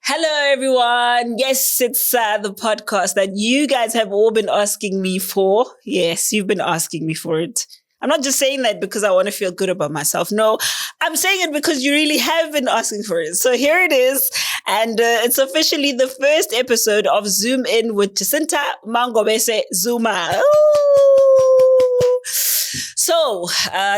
Hello, everyone. Yes, it's the podcast that you guys have all been asking me for. Yes, you've been asking me for it. I'm not just saying that because I want to feel good about myself. No, I'm saying it because you really have been asking for it. So here it is. And it's officially the first episode of Zoom In with Jacinta MaNgobese Zuma. Ooh. So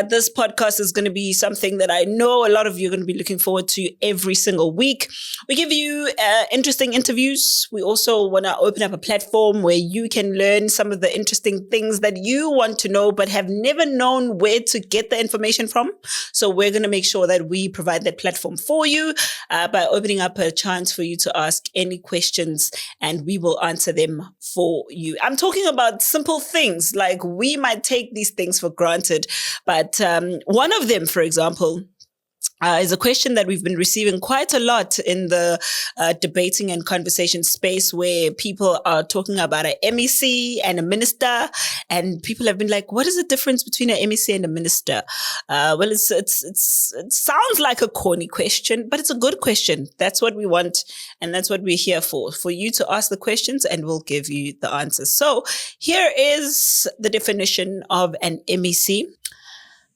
this podcast is going to be something that I know a lot of you are going to be looking forward to every single week. We give you interesting interviews. We also want to open up a platform where you can learn some of the interesting things that you want to know but have never known where to get the information from. So we're going to make sure that we provide that platform for you by opening up a chance for you to ask any questions and we will answer them for you. I'm talking about simple things like we might take these things for granted, but one of them, for example, is a question that we've been receiving quite a lot in the debating and conversation space where people are talking about an MEC and a minister, and people have been like, what is the difference between an MEC and a minister? Well, it sounds like a corny question, but it's a good question. That's what we want, and that's what we're here for you to ask the questions, and we'll give you the answers. So here is the definition of an MEC.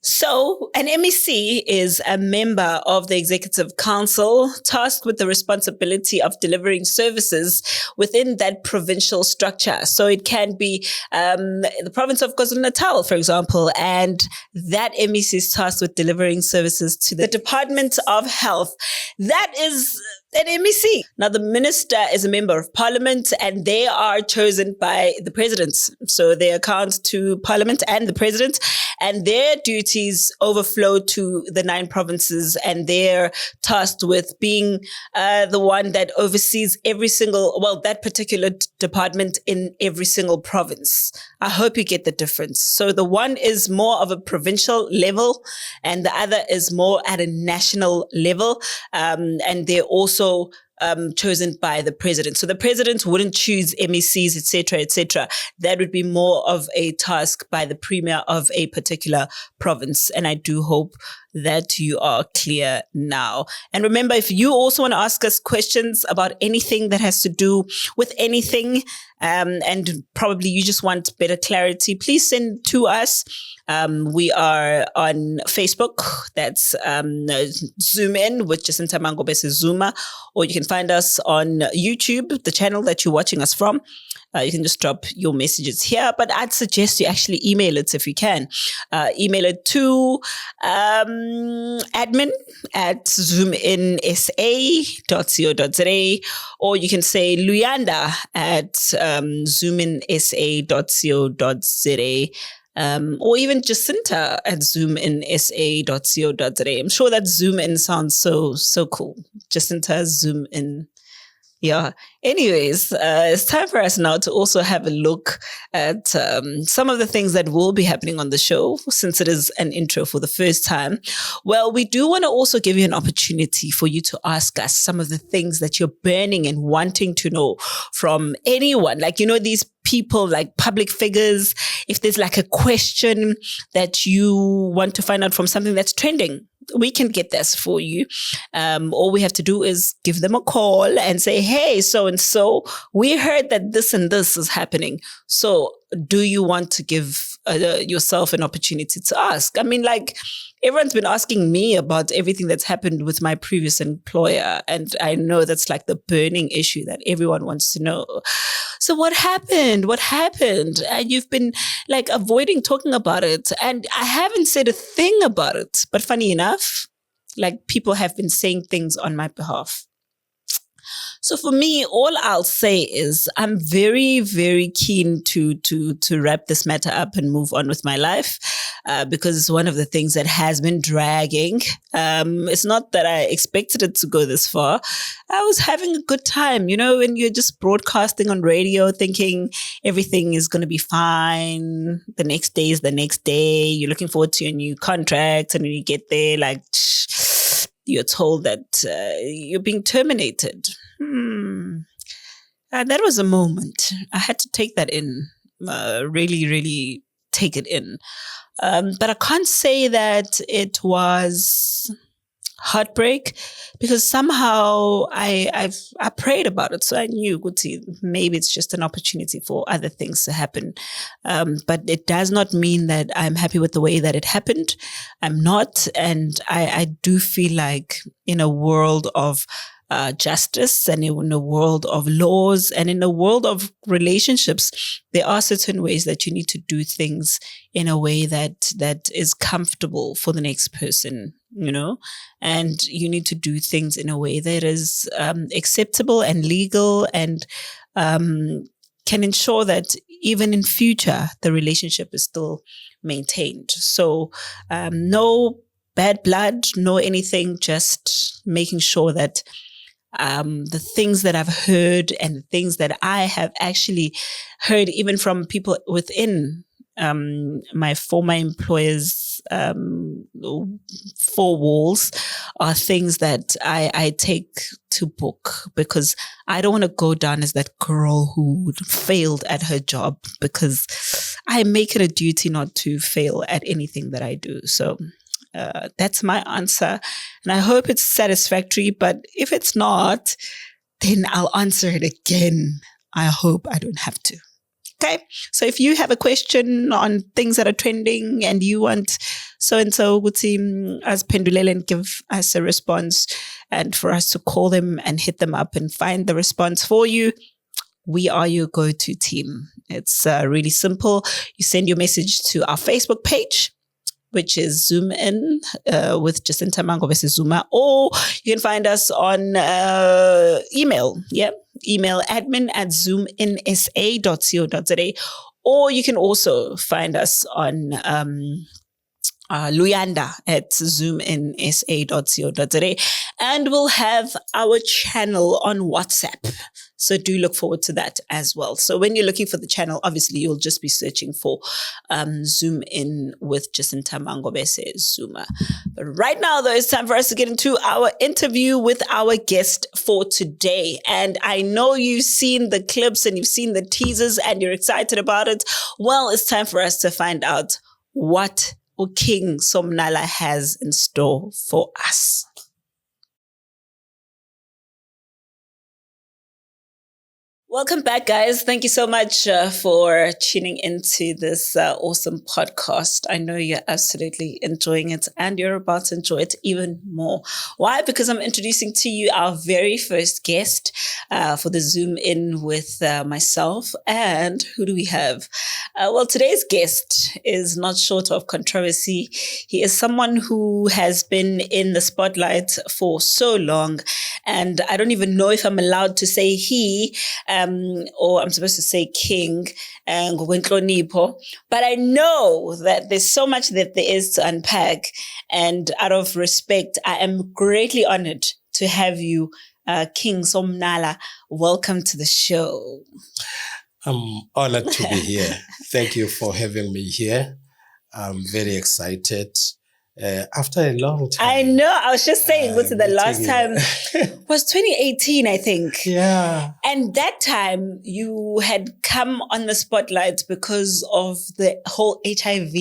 So an MEC is a member of the Executive Council tasked with the responsibility of delivering services within that provincial structure. So it can be the province of KwaZulu-Natal, for example, and that MEC is tasked with delivering services to the Department of Health. That is an MEC. Now, the minister is a member of parliament and they are chosen by the president. So they account to parliament and the president, and their duties overflow to the 9 provinces, and they're tasked with being the one that oversees that particular department in every single province. I hope you get the difference. So the one is more of a provincial level and the other is more at a national level. And they're also chosen by the president. So the president wouldn't choose MECs, etc., etc. That would be more of a task by the premier of a particular province. And I do hope that you are clear now. And remember, if you also want to ask us questions about anything that has to do with anything, and probably you just want better clarity, please send to us. We are on Facebook. That's Zoom In with Jacinta MaNgobese Zuma, or you can find us on YouTube, the channel that you're watching us from. You can just drop your messages here, but I'd suggest you actually email it if you can. Email it to admin@zoominsa.co.za, or you can say Luyanda at zoominsa.co.za. Or even Jacinta at zoominsa.co.za. I'm sure that Zoom In sounds so cool. Jacinta Zoom In. Yeah. Anyways, it's time for us now to also have a look at some of the things that will be happening on the show, since it is an intro for the first time. Well, we do want to also give you an opportunity for you to ask us some of the things that you're burning and wanting to know from anyone. Like, these people, like public figures, if there's like a question that you want to find out from something that's trending, we can get this for you. All we have to do is give them a call and say, hey, so-and-so, we heard that this and this is happening. So do you want to give yourself an opportunity to ask? I mean, like, everyone's been asking me about everything that's happened with my previous employer. And I know that's like the burning issue that everyone wants to know. So what happened? What happened? And you've been like avoiding talking about it. And I haven't said a thing about it. But funny enough, like people have been saying things on my behalf. So for me, all I'll say is I'm very, very keen to wrap this matter up and move on with my life, because it's one of the things that has been dragging. It's not that I expected it to go this far. I was having a good time, when you're just broadcasting on radio thinking everything is going to be fine. The next day is the next day. You're looking forward to your new contract. And when you get there, like, you're told that you're being terminated. That was a moment. I had to take that in, really, really take it in. But I can't say that it was heartbreak, because somehow I prayed about it. So I knew, maybe it's just an opportunity for other things to happen. But it does not mean that I'm happy with the way that it happened. I'm not. And I do feel like in a world of justice and in a world of laws and in a world of relationships, there are certain ways that you need to do things in a way that is comfortable for the next person, and you need to do things in a way that is acceptable and legal and can ensure that even in future, the relationship is still maintained. So no bad blood, no anything, just making sure that the things that I've heard and the things that I have actually heard even from people within my former employers' four walls are things that I take to book, because I don't want to go down as that girl who failed at her job, because I make it a duty not to fail at anything that I do. So that's my answer. And I hope it's satisfactory, but if it's not, then I'll answer it again. I hope I don't have to. Okay. So if you have a question on things that are trending and you want so-and-so as pendulel and give us a response, and for us to call them and hit them up and find the response for you, we are your go-to team. It's really simple. You send your message to our Facebook page, which is Zoom In with Jacinta MaNgobese Zuma, or you can find us on email. Yeah, email admin@zoominsa.co.za, or you can also find us on Luyanda at zoominsa.co.za, and we'll have our channel on WhatsApp. So do look forward to that as well. So when you're looking for the channel, obviously you'll just be searching for Zoom In with Jacinta MaNgobese Zuma. But right now, though, it's time for us to get into our interview with our guest for today. And I know you've seen the clips and you've seen the teasers and you're excited about it. Well, it's time for us to find out what King Somnala has in store for us. Welcome back, guys. Thank you so much for tuning into this awesome podcast. I know you're absolutely enjoying it and you're about to enjoy it even more. Why? Because I'm introducing to you our very first guest for the Zoom In with myself. And who do we have? Well, today's guest is not short of controversy. He is someone who has been in the spotlight for so long. And I don't even know if I'm allowed to say he, or I'm supposed to say King, but I know that there's so much that there is to unpack. And out of respect, I am greatly honored to have you, King Somnala. Welcome to the show. I'm honored to be here. Thank you for having me here. I'm very excited. After a long time. I know. I was just saying, what's the last time? Was 2018, I think. Yeah. And that time you had come on the spotlight because of the whole HIV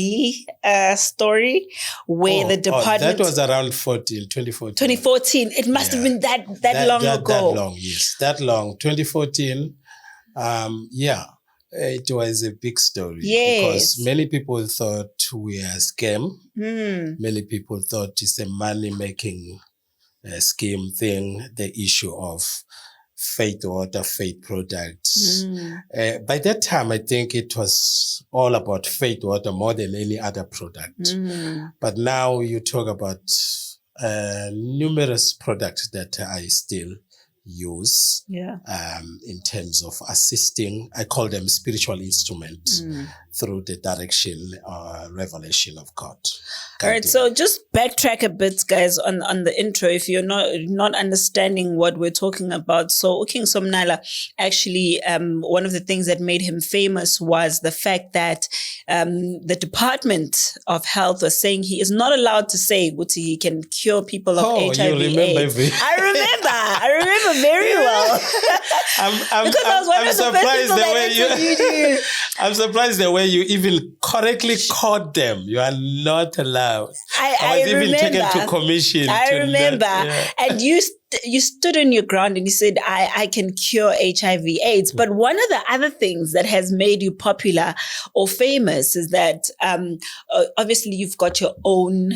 story, where the department. That was around 2014. 2014. It must have been that long ago. That long, yes. That long. 2014. It was a big story. Yes. Because many people thought we are a scam. Many people thought it's a money-making scheme thing, the issue of faith water, faith products. By that time, I think it was all about faith water more than any other product. But now you talk about numerous products that I still use in terms of assisting. I call them spiritual instruments through the direction revelation of God. All right, so just backtrack a bit, guys, on the intro if you're not understanding what we're talking about. So King Somnala, actually, one of the things that made him famous was the fact that the Department of Health was saying he is not allowed to say he can cure people of HIV. You remember AIDS. I remember very well. Because I was one of the first people that interviewed you. I'm surprised the way you even correctly called them. You are not allowed. I was even taken to commission. I remember. And you stood on your ground and you said, I can cure HIV/AIDS. But one of the other things that has made you popular or famous is that obviously you've got your own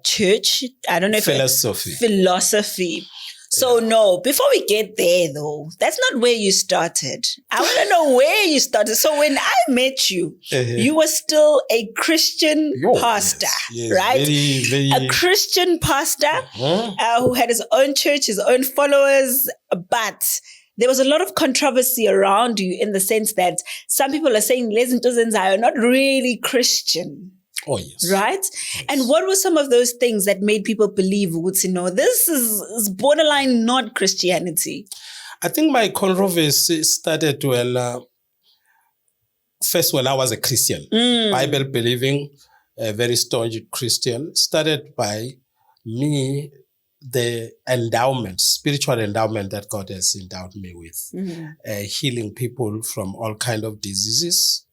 church. I don't know if philosophy. So no, before we get there though, that's not where you started. I want to know where you started. So when I met you, you were still a Christian pastor, right? A Christian pastor who had his own church, his own followers, but there was a lot of controversy around you in the sense that some people are saying Les Ntozens are not really Christian. Oh, yes. Right? Yes. And what were some of those things that made people believe, this is borderline not Christianity? I think my controversy started when I was a Christian, Bible believing, a very staunch Christian, started by me, the spiritual endowment that God has endowed me with, healing people from all kinds of diseases.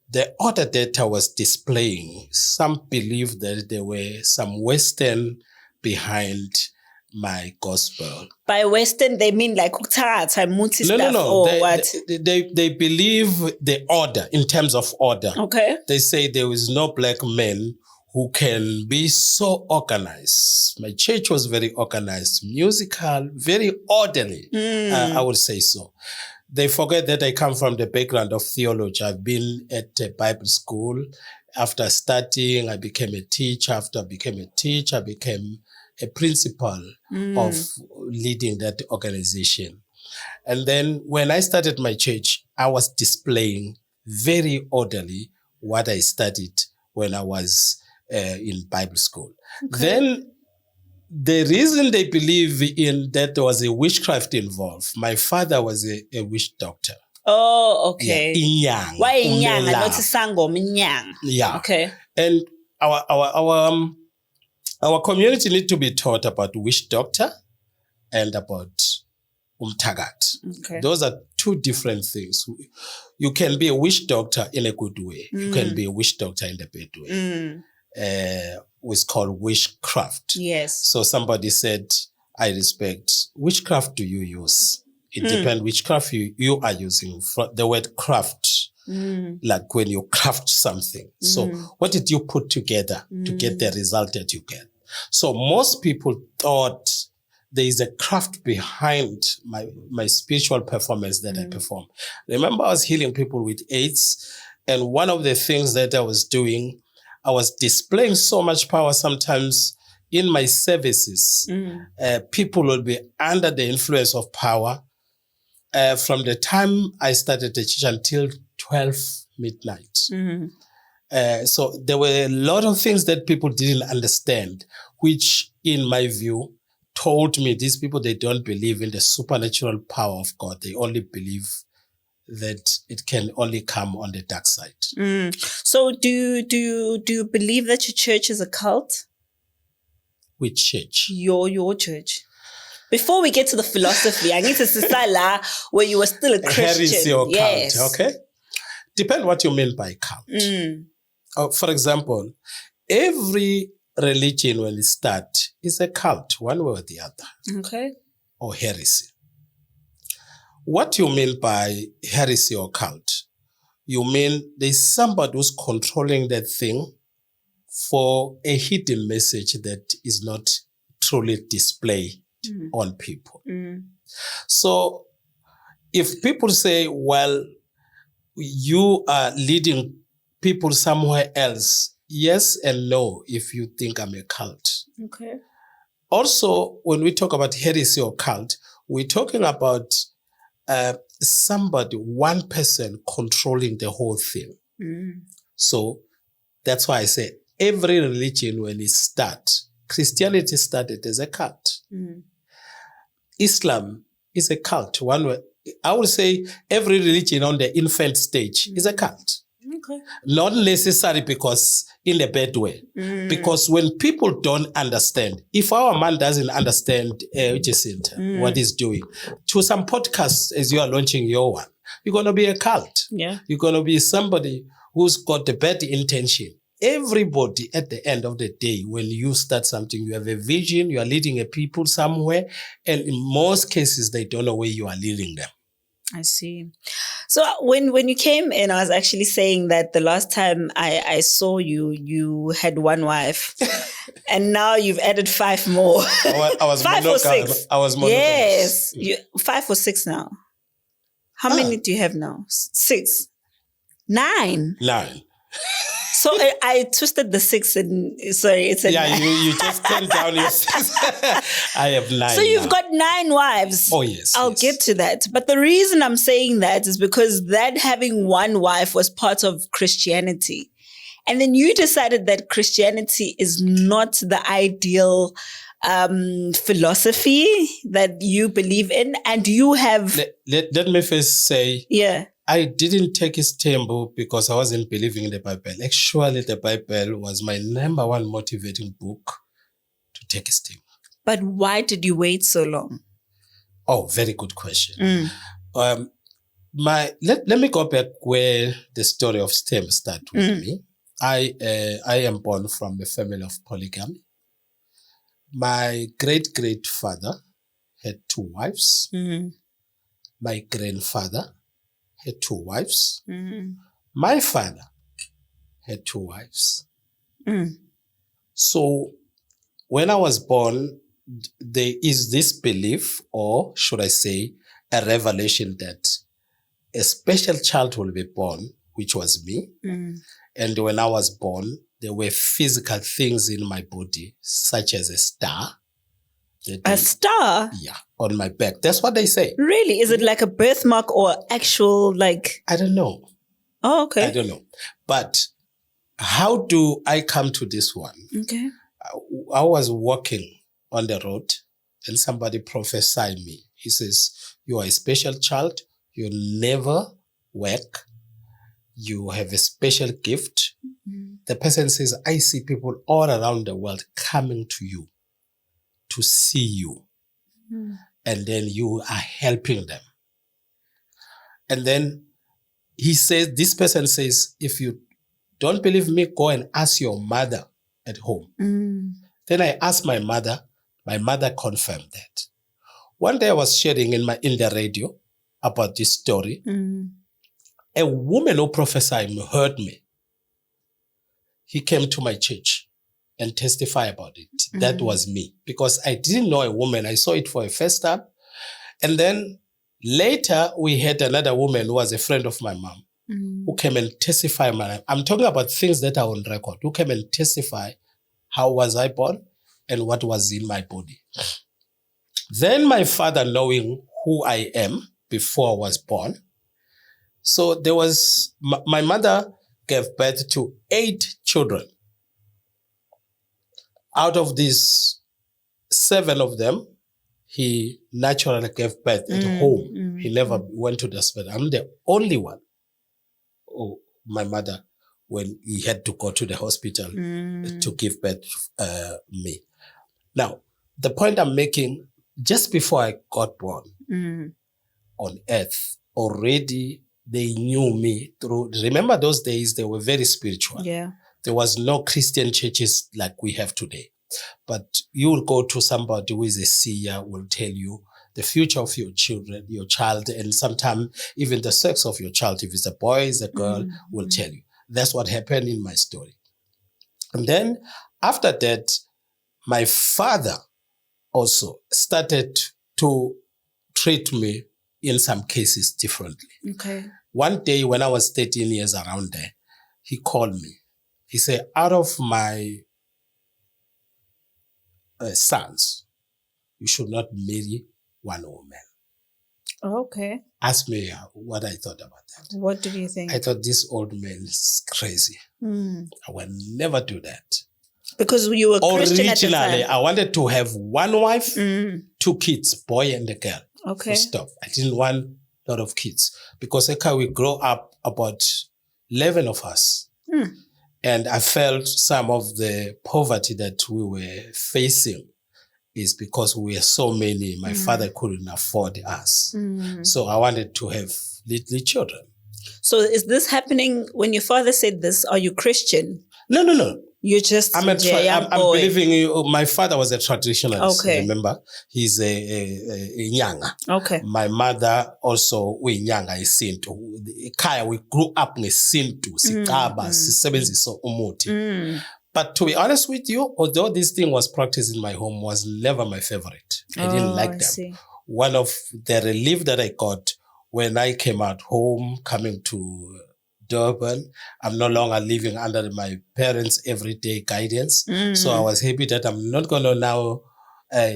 The order that I was displaying, some believe that there were some Western behind my gospel. By Western, they mean like No. Or what? They believe the order in terms of order. Okay. They say there is no black man who can be so organized. My church was very organized, musical, very orderly. I would say so. They forget that I come from the background of theology. I've been at a Bible school. After studying, I became a teacher. After I became a teacher, I became a principal of leading that organization. And then when I started my church, I was displaying very orderly what I studied when I was in Bible school. Okay. Then the reason they believe in that there was a witchcraft involved, my father was a witch doctor. Oh, okay. Yeah, Why Inyang? Not Sangom, Inyang. Yeah. Okay. And our community need to be taught about witch doctor and about umtagat. Okay. Those are two different things. You can be a witch doctor in a good way. You can be a witch doctor in a bad way. Was called witchcraft. Yes. So somebody said, I respect, witchcraft do you use? It depends which craft you are using. The word craft, like when you craft something. So what did you put together to get the result that you get? So most people thought there is a craft behind my spiritual performance that I perform. Remember, I was healing people with AIDS, and one of the things that I was doing, I was displaying so much power sometimes in my services. People will be under the influence of power from the time I started the church until 12 midnight. So there were a lot of things that people didn't understand, which in my view told me these people, they don't believe in the supernatural power of God. They only believe that it can only come on the dark side. So do you believe that your church is a cult? Which church? Your church. Before we get to the philosophy, I need to say where you were still a Christian. Heresy or cult, okay? Depends what you mean by cult. For example, every religion when it starts is a cult, one way or the other. Okay. Or heresy. What you mean by heresy or cult? You mean there's somebody who's controlling that thing for a hidden message that is not truly displayed on people. So if people say, well, you are leading people somewhere else, yes and no, if you think I'm a cult. Okay. Also, when we talk about heresy or cult, we're talking about somebody, one person controlling the whole thing. So that's why I say every religion, when it starts, Christianity started as a cult. Islam is a cult. One way, I would say every religion on the infant stage is a cult. Okay. Not necessarily because in a bad way. Because when people don't understand, if our man doesn't understand Jacinta, what he's doing, to some podcasts as you are launching your one, you're going to be a cult. Yeah. You're going to be somebody who's got the bad intention. Everybody at the end of the day, when you start something, you have a vision, you are leading a people somewhere, and in most cases, they don't know where you are leading them. I see. So when you came in, I was actually saying that the last time I saw you, you had one wife. And now you've added 5 more. I was 5 or 6. I was monogamous. Yes. 5 or 6 now. How many do you have now? 6. 9. 9. So I twisted the 6 and sorry, it's a 9. You just turned down your 6. I have 9. So you've got 9 wives. Oh, yes. I'll get to that. But the reason I'm saying that is because that having one wife was part of Christianity. And then you decided that Christianity is not the ideal philosophy that you believe in. And you have... Let me first say... Yeah. I didn't take his temple because I wasn't believing in the Bible. Actually, the Bible was my number 1 motivating book to take his temple. But why did you wait so long? Oh, very good question. Let me go back where the story of STEM started with me. I am born from a family of polygamy. My great-grandfather had 2 wives. My grandfather had 2 wives. My father had 2 wives. So when I was born, there is this belief, or should I say, a revelation that a special child will be born, which was me. And when I was born, there were physical things in my body, such as a star. A star? Yeah, on my back. That's what they say. Really? Is it like a birthmark or actual like... I don't know. Oh, okay. I don't know. But how do I come to this one? Okay. I was walking on the road and somebody prophesied me. He says, you are a special child. You never work. You have a special gift. The person says, I see people all around the world coming to you to see you. And then you are helping them. And then he says, this person says, if you don't believe me, go and ask your mother at home. Then I asked my mother confirmed that. One day I was sharing in the radio about this story. A woman who prophesied heard me. He came to my church and testified about it. That was me. Because I didn't know a woman. I saw it for the first time. And then later we had another woman who was a friend of my mom who came and testified. I'm talking about things that are on record. Who came and testify how was I born and what was in my body. Then my father, knowing who I am before I was born, so there was, my mother gave birth to 8 children. Out of these, 7 of them, he naturally gave birth at home. He never went to the hospital. I'm the only one. Oh, my mother, when he had to go to the hospital to give birth me. Now, the point I'm making, just before I got born on earth, already they knew me through, remember those days, they were very spiritual. Yeah. There was no Christian churches like we have today. But you will go to somebody who is a seer, will tell you the future of your children, your child, and sometimes even the sex of your child. If it's a boy, it's a girl, will tell you. That's what happened in my story. And then after that, my father also started to treat me in some cases differently. Okay. One day when I was 13 years around there, he called me. He said, out of my sons, you should not marry one woman. Okay. Ask me what I thought about that. What did you think? I thought this old man is crazy. I will never do that. Because you were Christian at the Originally, time. I wanted to have one wife, 2 kids, boy and a girl. Okay. Full stop. I didn't want a lot of kids because we grow up about 11 of us. And I felt some of the poverty that we were facing is because we were so many. My father couldn't afford us. So I wanted to have little children. So is this happening when your father said this? Are you Christian? No. You're just I'm believing you. My father was a traditionalist. Okay. Remember, he's a Nyanga. Okay. My mother also we Nyanga isintu. Kaya we grew up in isintu. Sikaba, sisebenzisa umuti. But to be honest with you, although this thing was practiced in my home, was never my favorite. I didn't like them. See. One of the relief that I got when I came out home, coming to Durban, I'm no longer living under my parents' everyday guidance. So I was happy that I'm not going to now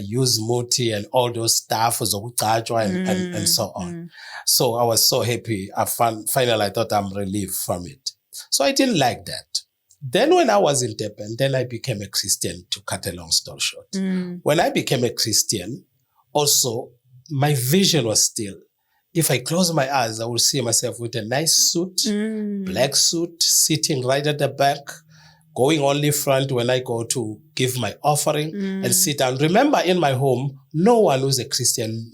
use muti and all those stuff and so on. So I was so happy. Finally, I thought I'm relieved from it. So I didn't like that. Then when I was in Durban, then I became a Christian, to cut a long story short. When I became a Christian, also, my vision was still, if I close my eyes, I will see myself with a nice suit, black suit, sitting right at the back, going only front when I go to give my offering and sit down. Remember, in my home, no one who's a Christian.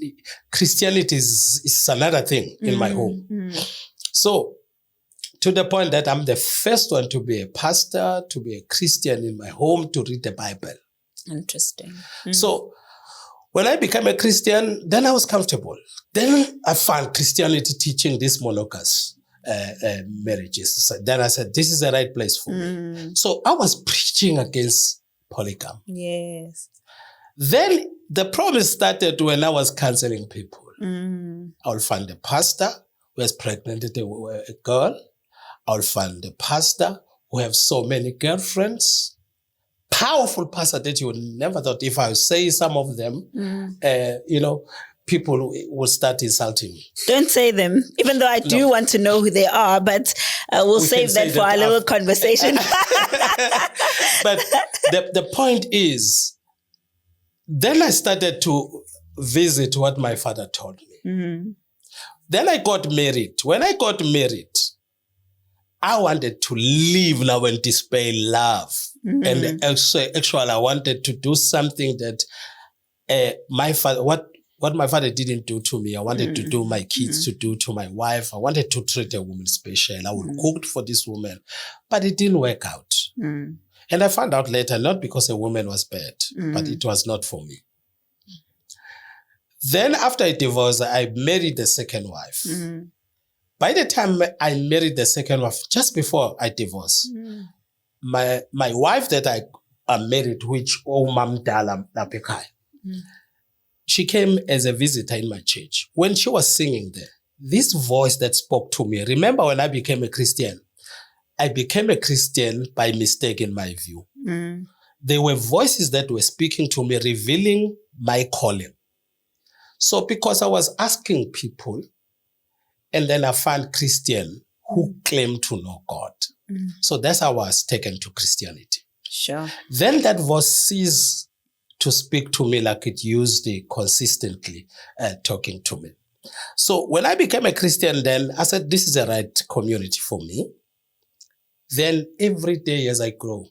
Christianity is another thing in my home. So, to the point that I'm the first one to be a pastor, to be a Christian in my home, to read the Bible. Interesting. So, when I became a Christian, then I was comfortable. Then I found Christianity teaching these monogamous marriages. So then I said, this is the right place for me. So I was preaching against polygamy. Yes. Then the problem started when I was counseling people. I'll find a pastor who has pregnant a girl. I'll find a pastor who have so many girlfriends. Powerful pastor that you would never thought. If I say some of them, people will start insulting me. Don't say them, even though I do want to know who they are, but we'll save that for our little conversation. But the point is, then I started to visit what my father told me. Then I got married. When I got married, I wanted to live now and display love. And actually, I wanted to do something that my father, what my father didn't do to me, I wanted to do my kids to do to my wife. I wanted to treat a woman special. I would cook for this woman, but it didn't work out. And I found out later, not because a woman was bad, but it was not for me. Then after I divorced, I married the second wife. By the time I married the second wife, just before I divorced, my wife that I married, which she came as a visitor in my church. When she was singing there, this voice that spoke to me, remember when I became a Christian? I became a Christian by mistake in my view. There were voices that were speaking to me, revealing my calling. So because I was asking people, and then I found Christian who claimed to know God. So that's how I was taken to Christianity. Sure. Then that voice ceased to speak to me like it used to consistently talking to me. So when I became a Christian, then I said, this is the right community for me. Then every day as I grow,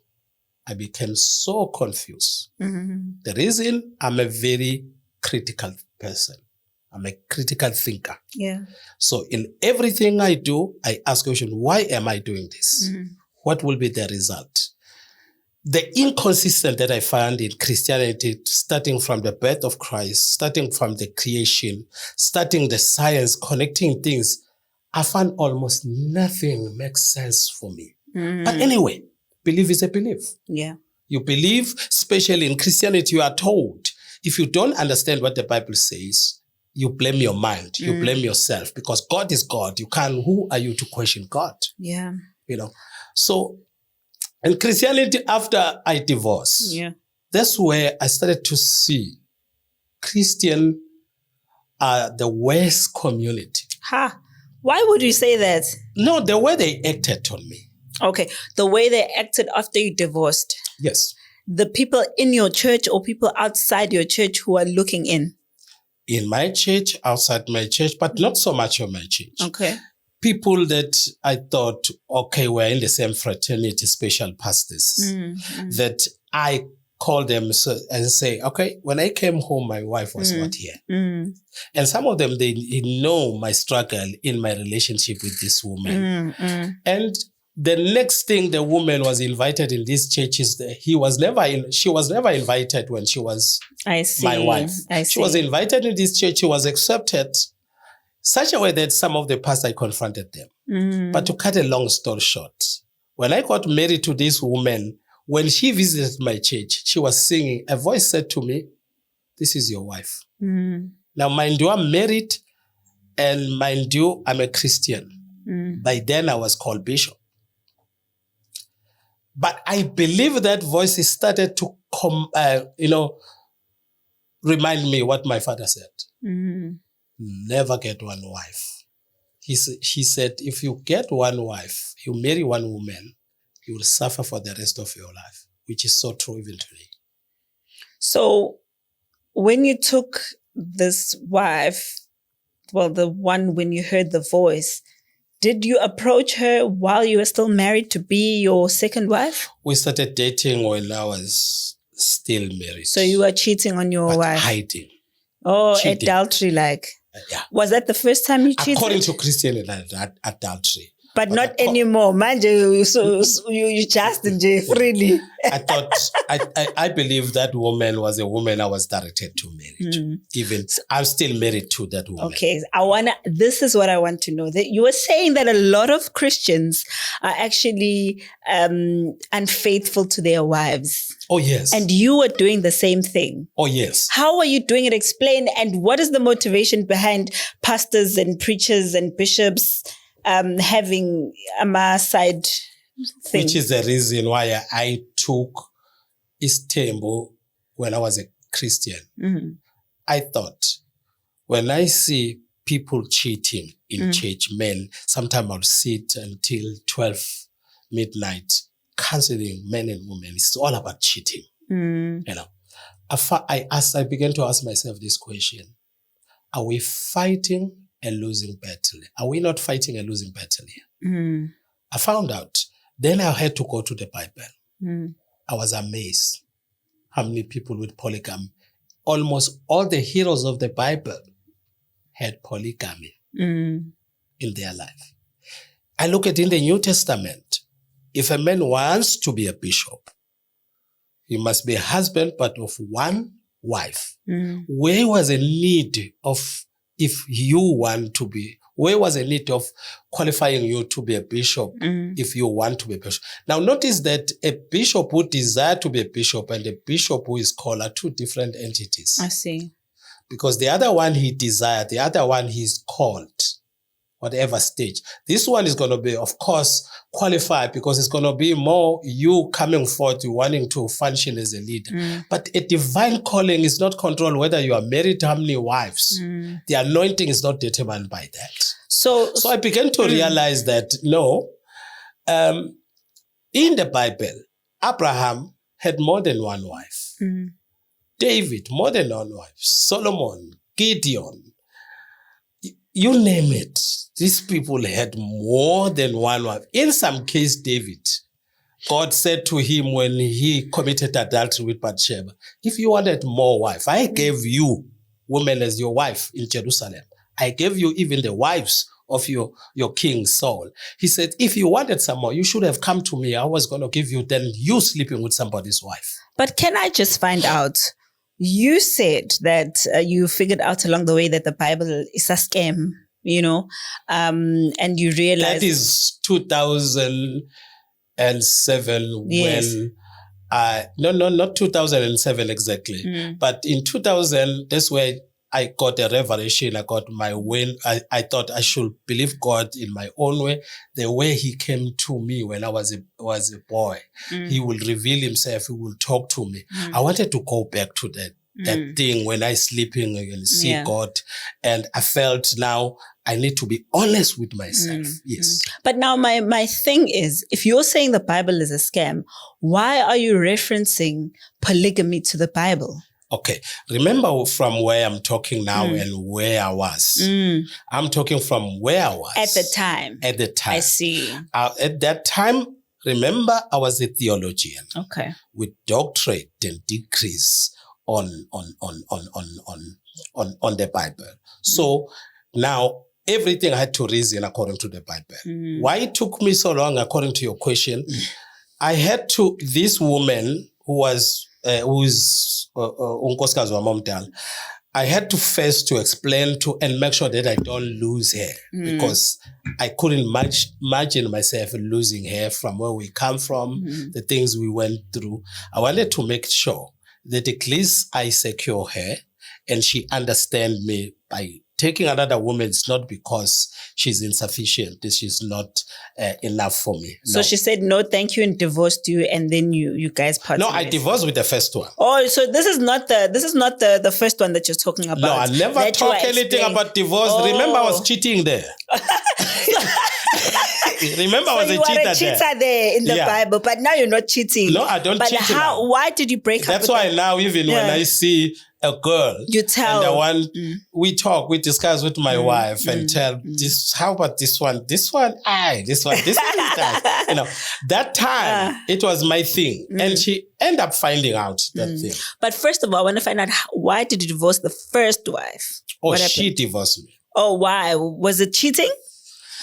I became so confused. The reason, I'm a very critical person. I'm a critical thinker. Yeah. So in everything I do, I ask the question, why am I doing this? What will be the result? The inconsistent that I found in Christianity, starting from the birth of Christ, starting from the creation, starting the science, connecting things, I found almost nothing makes sense for me. But anyway, belief is a belief. Yeah. You believe, especially in Christianity, you are told, if you don't understand what the Bible says, you blame your mind, you blame yourself, because God is God. Who are you to question God? Yeah. So in Christianity, after I divorced, that's where I started to see Christian are the worst community. Why would you say that? No, the way they acted on me. Okay. The way they acted after you divorced. Yes. The people in your church or people outside your church who are looking in? In my church, outside my church, but not so much in my church. Okay. people that I thought, okay, we're in the same fraternity, special pastors, that I call them and say, okay, when I came home, my wife was not here. And some of them, they know my struggle in my relationship with this woman. And the next thing, the woman was invited in these churches. She was never invited when she was my wife. She was invited in this church. She was accepted such a way that some of the pastors, I confronted them. But to cut a long story short, when I got married to this woman, when she visited my church, she was singing. A voice said to me, "This is your wife." Now, mind you, I'm married, and mind you, I'm a Christian. By then, I was called bishop. But I believe that voice started to remind me what my father said. Never get one wife. He said, if you get one wife, you marry one woman, you will suffer for the rest of your life, which is so true even today. So when you took this wife, well, the one when you heard the voice, did you approach her while you were still married to be your second wife? We started dating when I was still married. So you were cheating on your wife? Hiding. Oh, cheating. Adultery like. Yeah. Was that the first time you cheated? According to Christian adultery. But not anymore. Manje, you just freely. I believe that woman was a woman I was directed to marry to. Even I'm still married to that woman. Okay. This is what I want to know. That you were saying that a lot of Christians are actually unfaithful to their wives. Oh, yes. And you were doing the same thing. Oh, yes. How are you doing it? Explain. And what is the motivation behind pastors and preachers and bishops having a side thing? Which is the reason why I took Istanbul when I was a Christian. I thought, when I see people cheating in church, men, sometimes I'll sit until 12 midnight counseling men and women. It's all about cheating. I began to ask myself this question. Are we fighting a losing battle? Are we not fighting a losing battle here? I found out. Then I had to go to the Bible. I was amazed how many people with polygamy. Almost all the heroes of the Bible had polygamy in their life. I look at in the New Testament, if a man wants to be a bishop, he must be a husband, but of one wife. Where was a need of, if you want to be, where was a need of qualifying you to be a bishop if you want to be a bishop? Now notice that a bishop who desire to be a bishop and a bishop who is called are two different entities. I see. Because the other one he desired, the other one he's called, whatever stage. This one is going to be, of course, qualified because it's going to be more you coming forth, you wanting to function as a leader. But a divine calling is not controlled whether you are married to how many wives. The anointing is not determined by that. So I began to realize that, no, in the Bible, Abraham had more than one wife. David, more than one wife. Solomon, Gideon, you name it. These people had more than one wife. In some case, David, God said to him when he committed adultery with Bathsheba, if you wanted more wife, I gave you women as your wife in Jerusalem. I gave you even the wives of your king Saul. He said, if you wanted some more, you should have come to me. I was going to give you than you sleeping with somebody's wife. But can I just find out, you said that you figured out along the way that the Bible is a scam, and you realized... That is 2007 yes. when... No, not 2007 exactly. But in 2000, that's where I got a revelation. I got my win. I thought I should believe God in my own way. The way he came to me when I was a boy. He will reveal himself. He will talk to me. I wanted to go back to that thing when I sleeping and see God. And I felt now I need to be honest with myself. Yes. But now my thing is, if you're saying the Bible is a scam, why are you referencing polygamy to the Bible? Okay. Remember from where I'm talking now and where I was. I'm talking from where I was. At the time. At the time. I see. At that time, remember, I was a theologian. Okay. With doctorate and degrees on the Bible. So now everything had to reason according to the Bible. Why it took me so long, according to your question, I had to, this woman who is Unkosikazi Wamamdala, I had to first to explain to and make sure that I don't lose her because I couldn't imagine myself losing her from where we come from, the things we went through. I wanted to make sure that at least I secure her and she understand me by taking another woman. It's not because she's insufficient. She's not enough for me. So she said no, thank you, and divorced you, and then you guys parted. No, I divorced with the first one. Oh, so this is not the first one that you're talking about. No, I never talk anything about divorce. Oh. Remember, I was cheating there. Remember, I was a cheater there. You were a cheater there in the Bible, but now you're not cheating. No, I don't cheat. But why did you break up? That's why now, even when I see a girl, you tell, and the one we discuss with my wife and tell this. How about this one? This one, this one is that. You know, that time it was my thing, and she ended up finding out that thing. But first of all, I want to find out why did you divorce the first wife? Oh, she divorced me. Oh, why? Was it cheating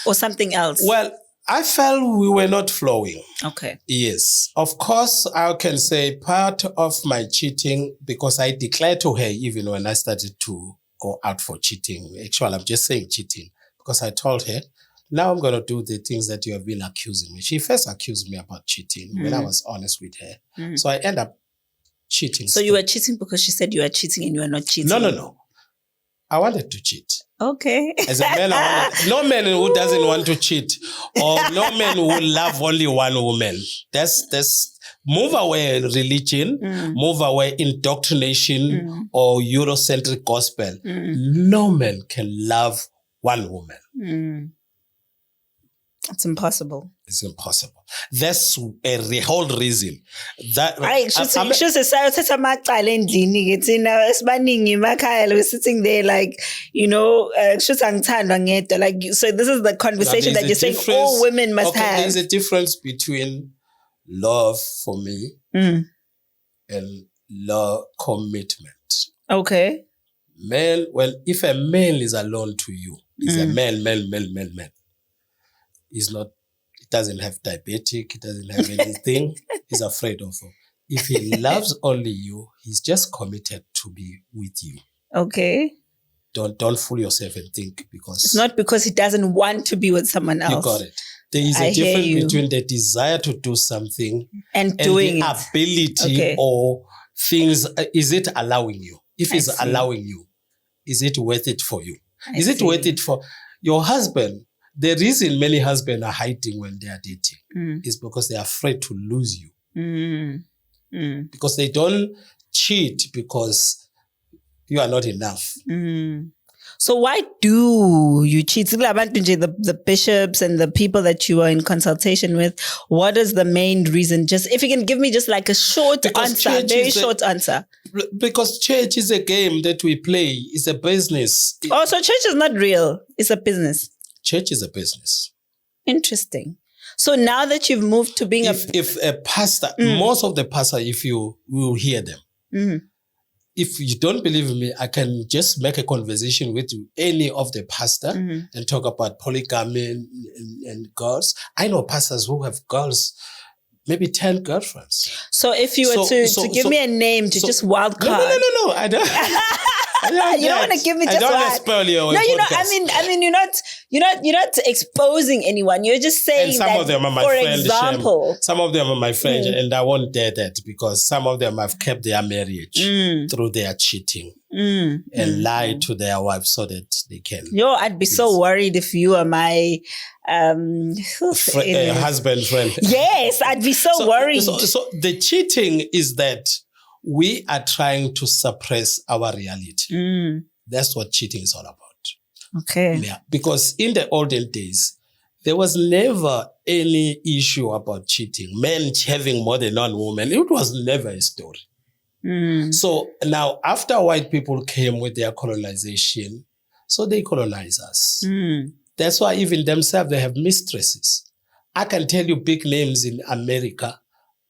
or something else? Well, I felt we were not flowing. Okay. Yes. Of course, I can say part of my cheating, because I declared to her even when I started to go out for cheating. Actually, I'm just saying cheating because I told her, now I'm going to do the things that you have been accusing me. She first accused me about cheating when I was honest with her. So I end up cheating. So you were cheating because she said you were cheating and you were not cheating? No. I wanted to cheat. Okay. As a man, no man who doesn't want to cheat, or no man who will love only one woman. That's move away religion, move away indoctrination or Eurocentric gospel. No man can love one woman. It's impossible. It's impossible. That's a whole reason. That we're sitting there like, you know, so this is the conversation that you're saying all women must have. There's a difference between love for me and love commitment. Okay. Man, well, if a man is alone to you, he's a man. He's not, he doesn't have diabetic, he doesn't have anything he's afraid of. If he loves only you, he's just committed to be with you. Okay. Don't fool yourself and think because... It's not because he doesn't want to be with someone else. You got it. There is a difference between the desire to do something and doing the ability or things. Is it allowing you? If it's allowing you, is it worth it for you? Is it worth it for your husband? The reason many husbands are hiding when they are dating is because they are afraid to lose you. Because they don't cheat because you are not enough. So why do you cheat? The bishops and the people that you are in consultation with, what is the main reason? Just if you can give me just like a short answer, very short answer. Because church is a game that we play. It's a business. Oh, so church is not real. It's a business. Church is a business. Interesting. So now that you've moved to being if a pastor, most of the pastor, if you will hear them, if you don't believe me, I can just make a conversation with any of the pastor and talk about polygamy and girls. I know pastors who have girls, maybe 10 girlfriends. So if you were to give me a name to just wild card. No, I don't. You don't want to give me just I don't spoil your podcast. I mean, you're not exposing anyone. You're just saying and some of them are my for friend, example. Some of them are my friends, and I won't dare that because some of them have kept their marriage through their cheating and lied to their wives so that they can. I'd be so worried if you are my husband friend. Yes, I'd be so worried. So the cheating is that we are trying to suppress our reality. That's what cheating is all about. Okay. Yeah, because in the olden days, there was never any issue about cheating. Men having more than one woman, it was never a story. So now after white people came with their colonization, so they colonize us. That's why even themselves, they have mistresses. I can tell you big names in America,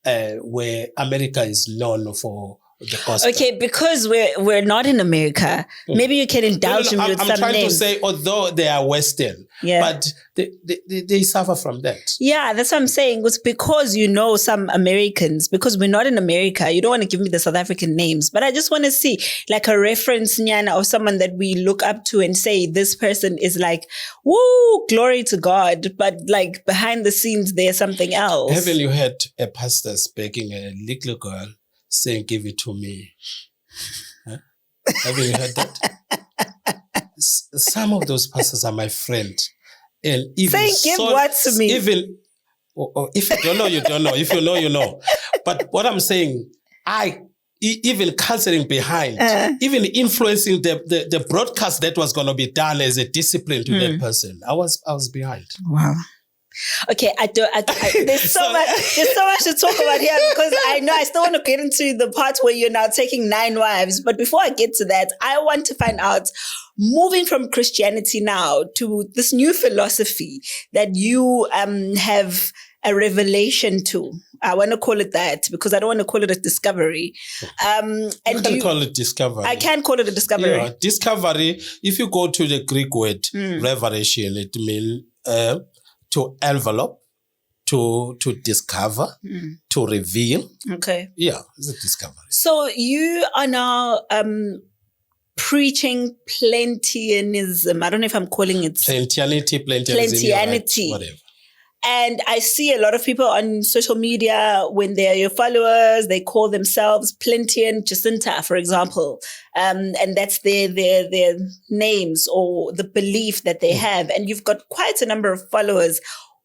where America is known for the gospel. Okay, because we're not in America, maybe you can indulge me with some names. I'm trying to say, although they are Western, but they suffer from that. Yeah, that's what I'm saying. It's because you know some Americans, because we're not in America. You don't want to give me the South African names, but I just want to see like a reference, Nyana, of someone that we look up to and say, this person is like, woo, glory to God. But like behind the scenes, there's something else. Haven't you heard a pastor begging a little girl saying, give it to me? Huh? Haven't you heard that? Some of those pastors are my friend. And even saying, give what to me? Even, if you don't know, you don't know. If you know, you know. But what I'm saying, even counseling behind, even influencing the broadcast that was going to be done as a discipline to that person, I was behind. Wow. Okay, there's so much to talk about here, because I know I still want to get into the part where you're now taking 9 wives. But before I get to that, I want to find out, moving from Christianity now to this new philosophy that you have a revelation to. I want to call it that because I don't want to call it a discovery. And you can call it discovery. I can call it a discovery. Yeah, discovery, if you go to the Greek word, revelation, it means to envelop, to discover, to reveal. Okay. Yeah, it's a discovery. So you are now preaching Plentianism. I don't know if I'm calling it Plentianity, Plentianity. Whatever. And I see a lot of people on social media, when they're your followers, they call themselves Plentian Jacinta, for example. And that's their names or the belief that they have. And you've got quite a number of followers.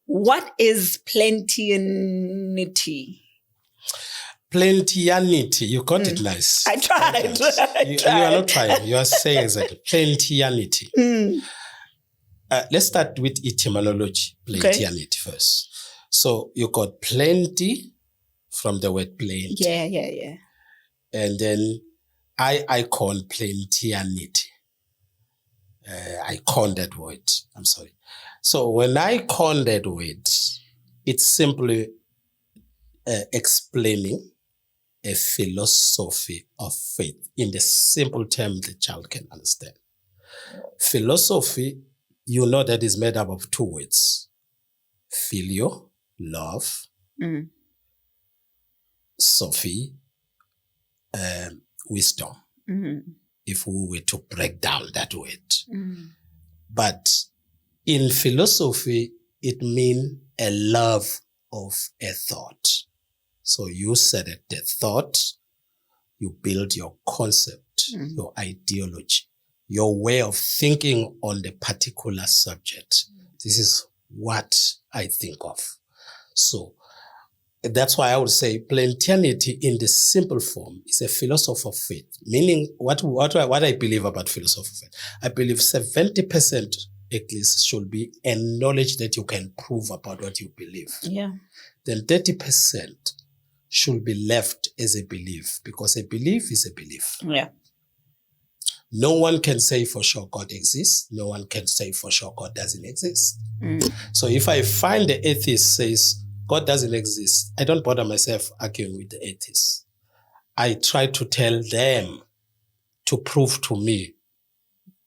What is Plentianity? Plentianity. You got it nice. I tried. You are not trying. You are saying exactly. Plentianity. Let's start with etymology, Plentianity first. So you got plenty from the word plenty. Yeah. And then I call Plentianity. I call that word. I'm sorry. So when I call that word, it's simply explaining a philosophy of faith in the simple term the child can understand. Philosophy, you know, that is made up of 2 words. Phileo, love. Sophie, wisdom. If we were to break down that word. But in philosophy, it means a love of a thought. So you said it, the thought, you build your concept, your ideology, your way of thinking on the particular subject. This is what I think of. So that's why I would say Plentianity in the simple form is a philosophy of faith. Meaning what I believe about philosophy of faith. I believe 70% at least should be a knowledge that you can prove about what you believe. Yeah. Then 30% should be left as a belief, because a belief is a belief. Yeah. No one can say for sure God exists. No one can say for sure God doesn't exist. So if I find the atheist says God doesn't exist, I don't bother myself arguing with the atheists. I try to tell them to prove to me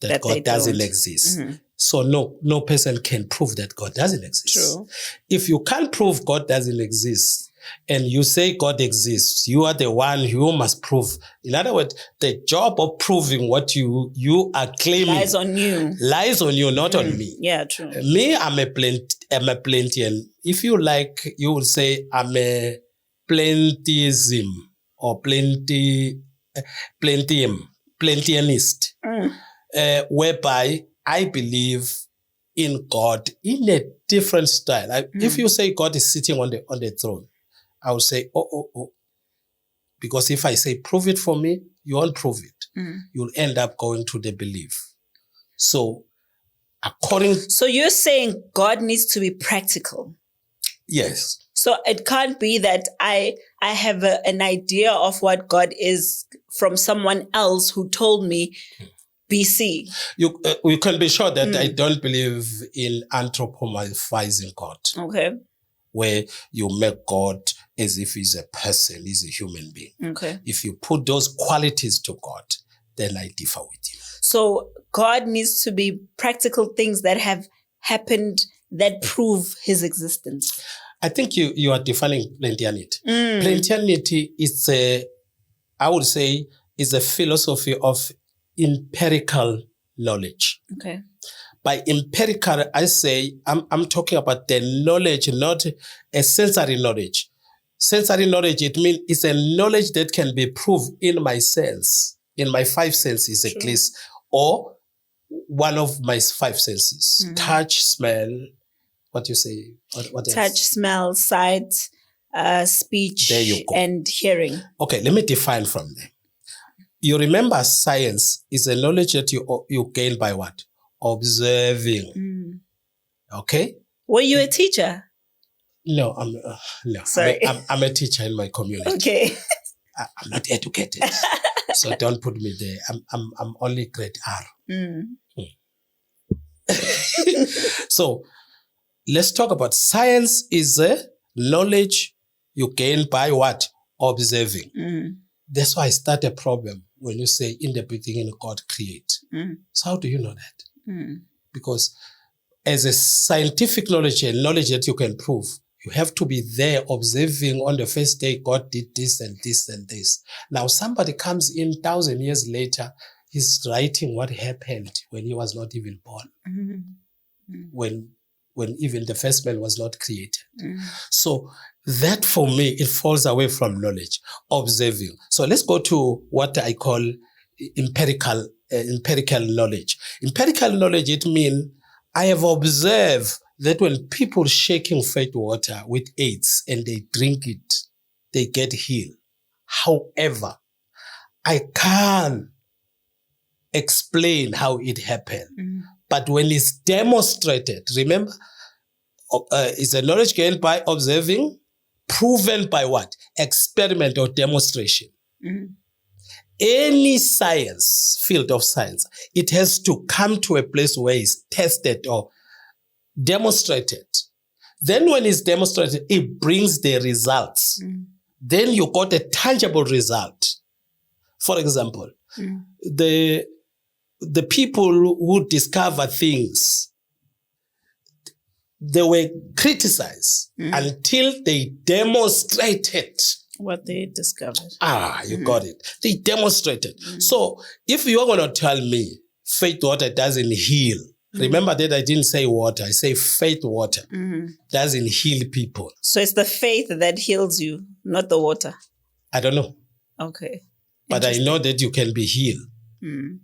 that God doesn't exist. So no person can prove that God doesn't exist. True. If you can't prove God doesn't exist, and you say God exists, you are the one who must prove. In other words, the job of proving what you are claiming lies on you, not on me. Yeah, true. Me, I'm a Plentian. If you like, you will say I'm a Plentism or Plentianist, whereby I believe in God in a different style. If you say God is sitting on the throne, I would say, oh. Because if I say, prove it for me, you won't prove it. You'll end up going to the belief. So you're saying God needs to be practical. Yes. So it can't be that I have an idea of what God is from someone else who told me BC. You can be sure that I don't believe in anthropomorphizing God. Okay. Where you make God as if he's a person, he's a human being. Okay. If you put those qualities to God, then I differ with you. So God needs to be practical things that have happened that prove his existence. I think you are defining Plentianity. Plentianity is I would say, is a philosophy of empirical knowledge. Okay. By empirical, I say, I'm talking about the knowledge, not a sensory knowledge. Sensory knowledge, it means it's a knowledge that can be proved in my sense, in my 5 senses at least, or one of my 5 senses. Touch, smell, what you say? What else? Touch, smell, sight, speech, and hearing. Okay, let me define from there. You remember science is a knowledge that you gain by what? Observing. Okay? Were you a teacher? No, no. Sorry. I'm a teacher in my community. Okay. I'm not educated, so don't put me there. I'm only grade R. So let's talk about science is a knowledge you gain by what? Observing. That's why I start a problem when you say in the beginning God create. So how do you know that? Because as a scientific knowledge, a knowledge that you can prove, you have to be there observing on the first day God did this and this and this. Now somebody comes in 1,000 years later, he's writing what happened when he was not even born. When even the first man was not created. So that for me, it falls away from knowledge, observing. So let's go to what I call empirical knowledge. Empirical knowledge, it means I have observed that when people shaking faith water with AIDS and they drink it, they get healed. However, I can't explain how it happened. But when it's demonstrated, remember, it's a knowledge gained by observing, proven by what? Experiment or demonstration. Any science, field of science, it has to come to a place where it's tested or demonstrated. Then when it's demonstrated, it brings the results. Then you got a tangible result. For example, the people who discover things, they were criticized until they demonstrated what they discovered. You got it. They demonstrated. So if you are going to tell me faith water doesn't heal, remember that I didn't say water, I say faith water doesn't heal people. So it's the faith that heals you, not the water. I don't know. Okay. But I know that you can be healed.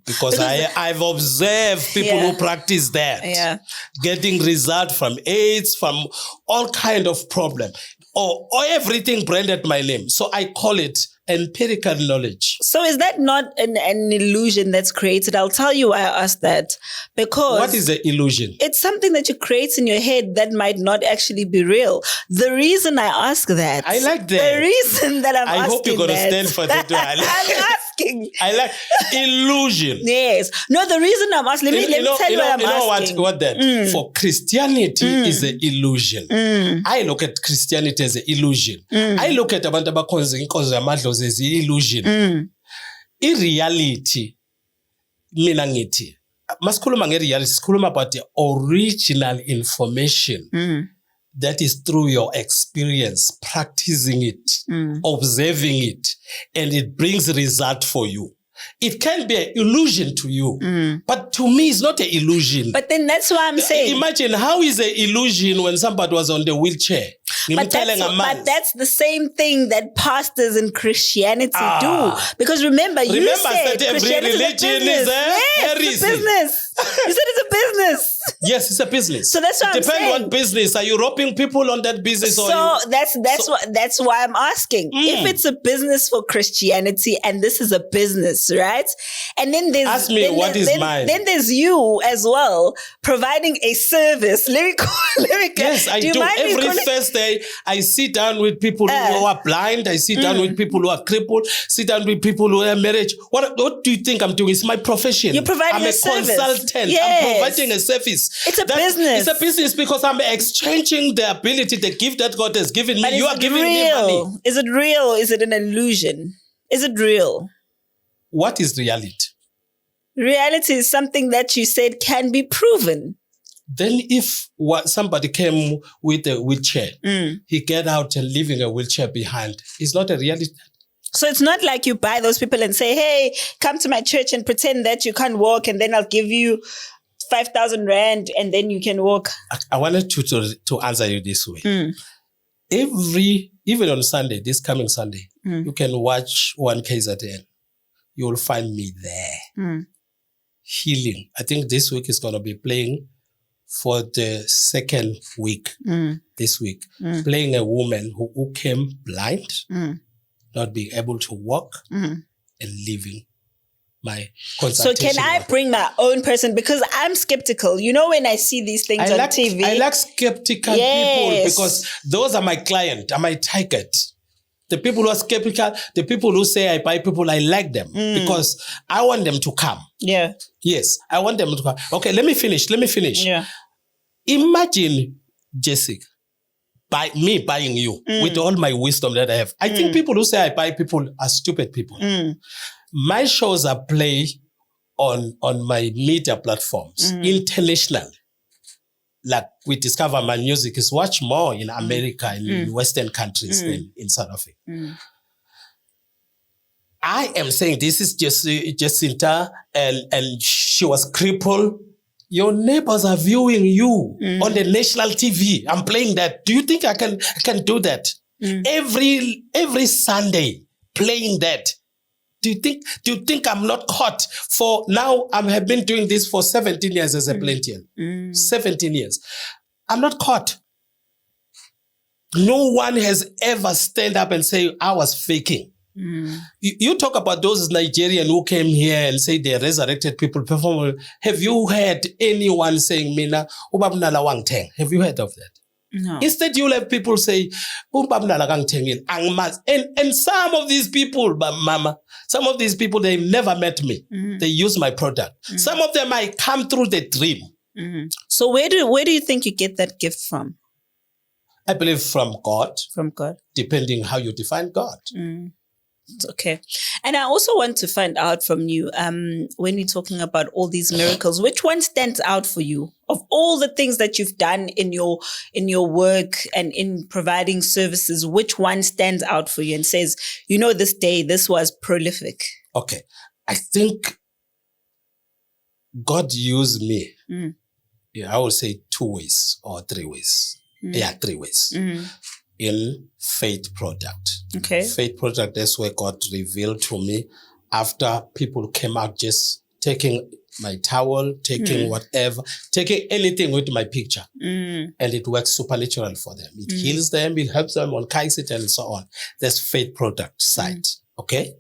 Because I've observed people who practice that, getting results from AIDS, from all kind of problem, or everything branded my name. So I call it empirical knowledge. So is that not an illusion that's created? I'll tell you why I asked that. Because what is the illusion? It's something that you create in your head that might not actually be real. The reason I ask that. I like that. The reason that I'm asking that. I hope you're going to stand for that. I'm asking. I like illusion. Yes. No, the reason I'm asking, let me tell you what I'm asking. What that? For Christianity is an illusion. I look at Christianity as an illusion. I look at abantu abakhonza inkonzo yamadlozi as an illusion. I-reality, mina ngithi, masikhuluma nge-reality, sikhuluma about the original information that is through your experience, practicing it, observing it, and it brings result for you. It can be an illusion to you, but to me, it's not an illusion. But then that's why I'm saying. Imagine how is an illusion when somebody was on the wheelchair. But that's the same thing that pastors in Christianity do. Because remember you said that every religion is a heresy. It's a business. You said it's a business. Yes, it's a business. So that's what I'm saying. Depends what business. Are you roping people on that business? That's why I'm asking. If it's a business for Christianity and this is a business, right? And then there's ask me what is mine. Then there's you as well providing a service. Yes, I do. Every Thursday, I sit down with people who are blind. I sit down with people who are crippled. Sit down with people who are married. What do you think I'm doing? It's my profession. You're providing I'm a service. Consultant. Yes. I'm providing a service. It's a business. It's a business because I'm exchanging the ability, the gift that God has given me. But you are giving me money. Is it real? Is it an illusion? Is it real? What is reality? Reality is something that you said can be proven. Then if somebody came with a wheelchair, he get out and leaving a wheelchair behind. It's not a reality. So it's not like you buy those people and say, hey, come to my church and pretend that you can't walk and then I'll give you 5,000 rand and then you can walk. I wanted to answer you this way. Even on Sunday, this coming Sunday, you can watch 1KZN. You will find me there. Healing. I think this week is going to be playing for the second week this week. Playing a woman who came blind, not being able to walk, and leaving my consultation. So can I bring my own person? Because I'm skeptical. You know, when I see these things on TV. I like skeptical people because those are my client, are my target. The people who are skeptical, the people who say I buy people, I like them because I want them to come. Yeah. Yes, I want them to come. Okay, let me finish. Yeah. Imagine, Jessica, me buying you with all my wisdom that I have. I think people who say I buy people are stupid people. My shows are played on my media platforms internationally. Like we discover my music is watched more in America and in Western countries than in South Africa. I am saying this is Jacinta and she was crippled. Your neighbors are viewing you on the national TV. I'm playing that. Do you think I can do that? Every Sunday playing that. Do you think I'm not caught for now? I have been doing this for 17 years as a Plentian. 17 years. I'm not caught. No one has ever stand up and say, I was faking. You talk about those Nigerians who came here and say they resurrected people. Have you heard anyone saying, Mina, ubabnala wangteng? Have you heard of that? No. Instead, you'll have people say, and some of these people, Mama, some of these people, they've never met me. They use my product. Some of them might come through the dream. So where do you think you get that gift from? I believe from God. From God. Depending how you define God. Okay. And I also want to find out from you, when you're talking about all these miracles, which one stands out for you of all the things that you've done in your work and in providing services? Which one stands out for you and says, you know, this day, this was prolific? Okay. I think God used me. I would say 2 ways or 3 ways. 3 ways. In faith product. Okay. Faith product, that's where God revealed to me after people came out just taking my towel, taking whatever, taking anything with my picture. And it works supernatural for them. It heals them, it helps them on Kaisit and so on. That's faith product side. Okay.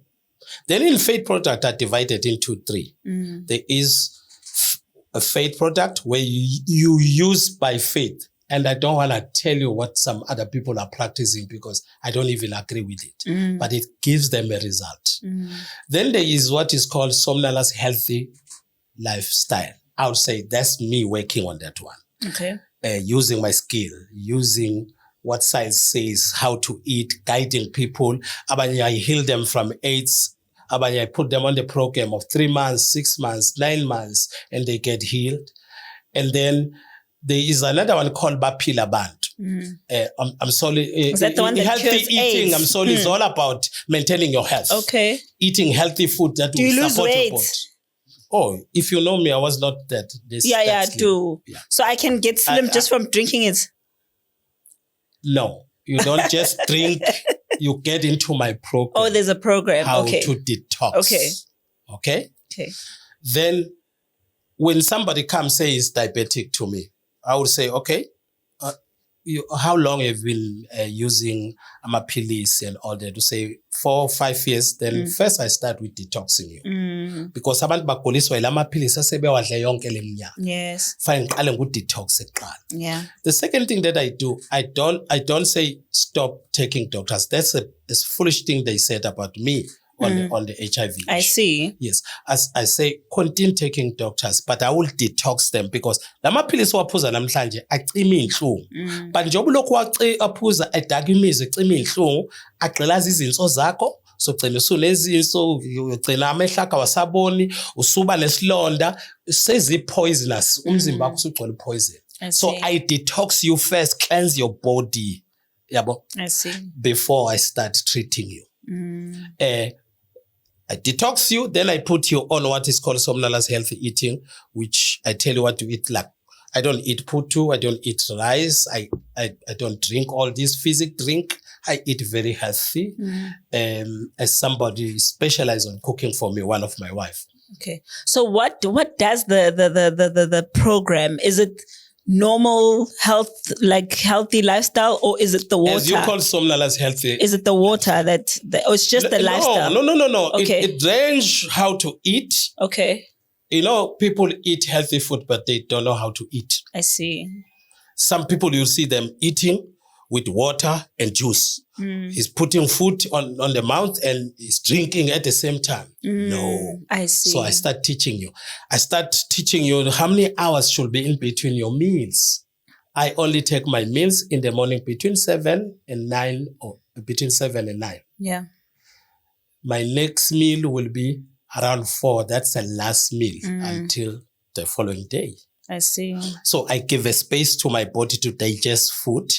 Then in faith product are divided into 3. There is a faith product where you use by faith. And I don't want to tell you what some other people are practicing because I don't even agree with it. But it gives them a result. Then there is what is called somnolence healthy lifestyle. I would say that's me working on that one. Okay. Using my skill, using what science says, how to eat, guiding people. I heal them from AIDS. I put them on the program of 3 months, 6 months, 9 months, and they get healed. And then there is another one called Bapila Band. I'm sorry. Is that the one that healthy cures eating? AIDS? I'm sorry. It's all about maintaining your health. Okay. Eating healthy food that will support your body. Oh, if you know me, I was not that. I do. Yeah. So I can get slim just from drinking it? No, you don't just drink. You get into my program. Oh, there's a program. How to detox. Okay. Okay. Okay. Then when somebody comes say he's diabetic to me, I would say, okay, how long have you been using pills and all that? To say 4 or 5 years, then first I start with detoxing you. Because abantu baguliswa ilama pills asebewadla yonke leminyaka. Yes. Fine, ngiqale ngudetox eqala. Yeah. The second thing that I do, I don't say stop taking doctors. That's a foolish thing they said about me on the HIV issue. I see. Yes. As I say, continue taking doctors, but I will detox them because lamaphilisi waphuza namhlanje acima inhlungu. But njengoba lokhu aphuza adaka imizwa acima inhlungu, agqilaza izinso zakho, so gcina usunezinso, ugcina amehlo akho awasaboni, usuba nesilonda, sezi-poisonous, umzimba wakho usugcwele poison. So I detox you first, cleanse your body. Yabo? I see. Before I start treating you. I detox you, then I put you on what is called somnolence healthy eating, which I tell you what to eat. Like, I don't eat putu, I don't eat rice, I don't drink all this physic drink. I eat very healthy. As somebody specialized on cooking for me, one of my wife. Okay. So what does the program? Is it normal health, like healthy lifestyle, or is it the water? As you call somnolence healthy. Is it the water that or it's just the lifestyle? No. Okay. It ranges how to eat. Okay. You know, people eat healthy food, but they don't know how to eat. I see. Some people, you see them eating with water and juice. He's putting food on the mouth and he's drinking at the same time. No. I see. So I start teaching you. How many hours should be in between your meals. I only take my meals in the morning between 7 and 9 or between 7 and 9. Yeah. My next meal will be around 4. That's the last meal until the following day. I see. So I give a space to my body to digest food.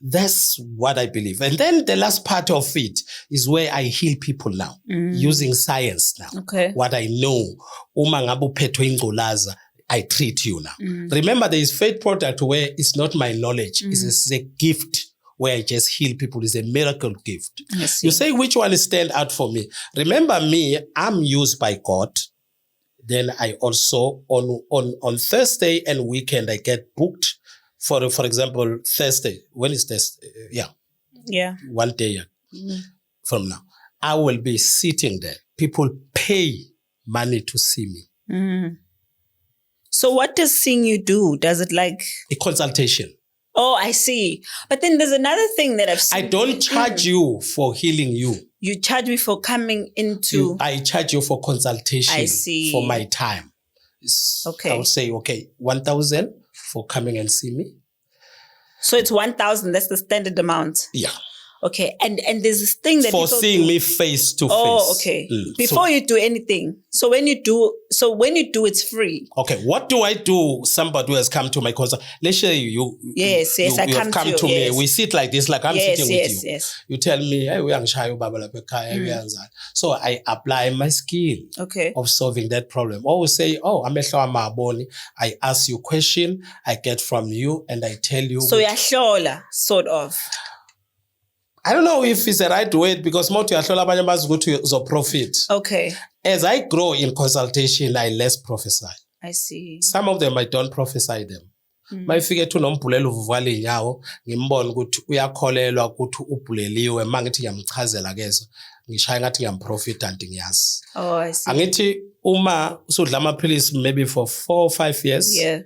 That's what I believe. And then the last part of it is where I heal people now, using science now. Okay. What I know, uma ngabe uphethwe ingculaza, I treat you now. Remember, there is faith product where it's not my knowledge. It's a gift where I just heal people. It's a miracle gift. You say, which one stand out for me? Remember me, I'm used by God. Then I also, on Thursday and weekend, I get booked. For example, Thursday. When is Thursday? Yeah. One day from now. I will be sitting there. People pay money to see me. So what does seeing you do? Does it like... A consultation. Oh, I see. But then there's another thing that I've seen. I don't charge you for healing you. You charge me for coming into... I charge you for consultation. I see. For my time. Okay. I would say, 1,000 for coming and see me. So it's 1,000. That's the standard amount. Yeah. Okay. And there's this thing that for seeing me face to face. Oh, okay. Before you do anything. So when you do, it's free. Okay. What do I do? Somebody who has come to my consult. Let's say you. Yes. You have come to me. We sit like this, like I'm sitting with you. Yes. You tell me, hey, we are so I apply my skill of solving that problem. Or we say, I ask you question, I get from you, and I tell you. So you're sort of. I don't know if it's the right word because more to go to the profit. Okay. As I grow in consultation, I less prophesy. I see. Some of them I don't prophesy them. Mayifike thu nombhulelo uvuvale inyawo ngimbona ukuthi uyakholelwa ukuthi ubhuleliwe mangithi ngiyamchazela kezo ngishaya ngathi ngiyamprofita anti ngiyazi. Oh, I see. Angithi uma usudla amaphilisi maybe for 4 or 5 years. Yeah.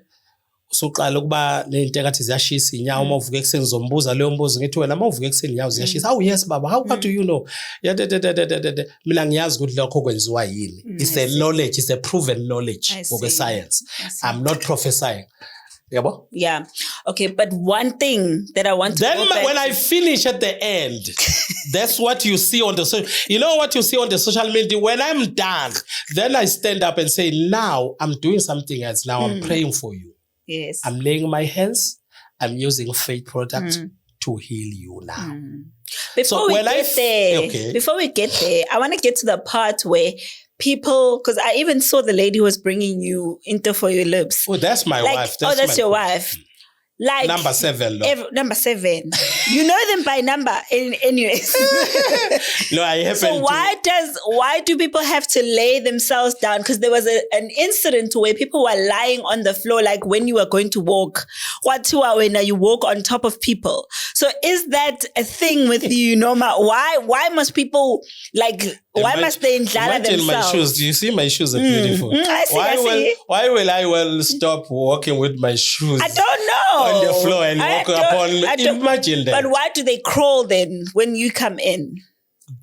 Usuqala ukuba nezinto engathi ziyashisa inyawo uma uvuka ekseni ngizombuza leyo mbuzo ngithi wena uma uvuka ekseni inyawo ziyashisa. Oh yes baba, how do you know? Mina ngiyazi ukuthi lokho kwenziwa yini. It's a knowledge, it's a proven knowledge of the science. I'm not prophesying. Yeah. Okay, but one thing that I want to then when I finish at the end, that's what you see on the social. You know what you see on the social media? When I'm done, then I stand up and say, now I'm doing something else. Now I'm praying for you. Yes. I'm laying my hands. I'm using faith products to heal you now. Before we get there, I want to get to the part where people, because I even saw the lady who was bringing you into for your lips. Oh, that's my wife. That's your wife. Like number 7, Lord. Number 7. You know them by number, anyways. No, I haven't. So why do people have to lay themselves down? Because there was an incident where people were lying on the floor, like when you were going to walk. When you walk on top of people. So is that a thing with you, Noma? Why must people why must they indlala themselves? My shoes. Do you see my shoes are beautiful? I see. Why will I stop walking with my shoes? I don't know. On the floor and walk upon. Imagine that. But why do they crawl then when you come in?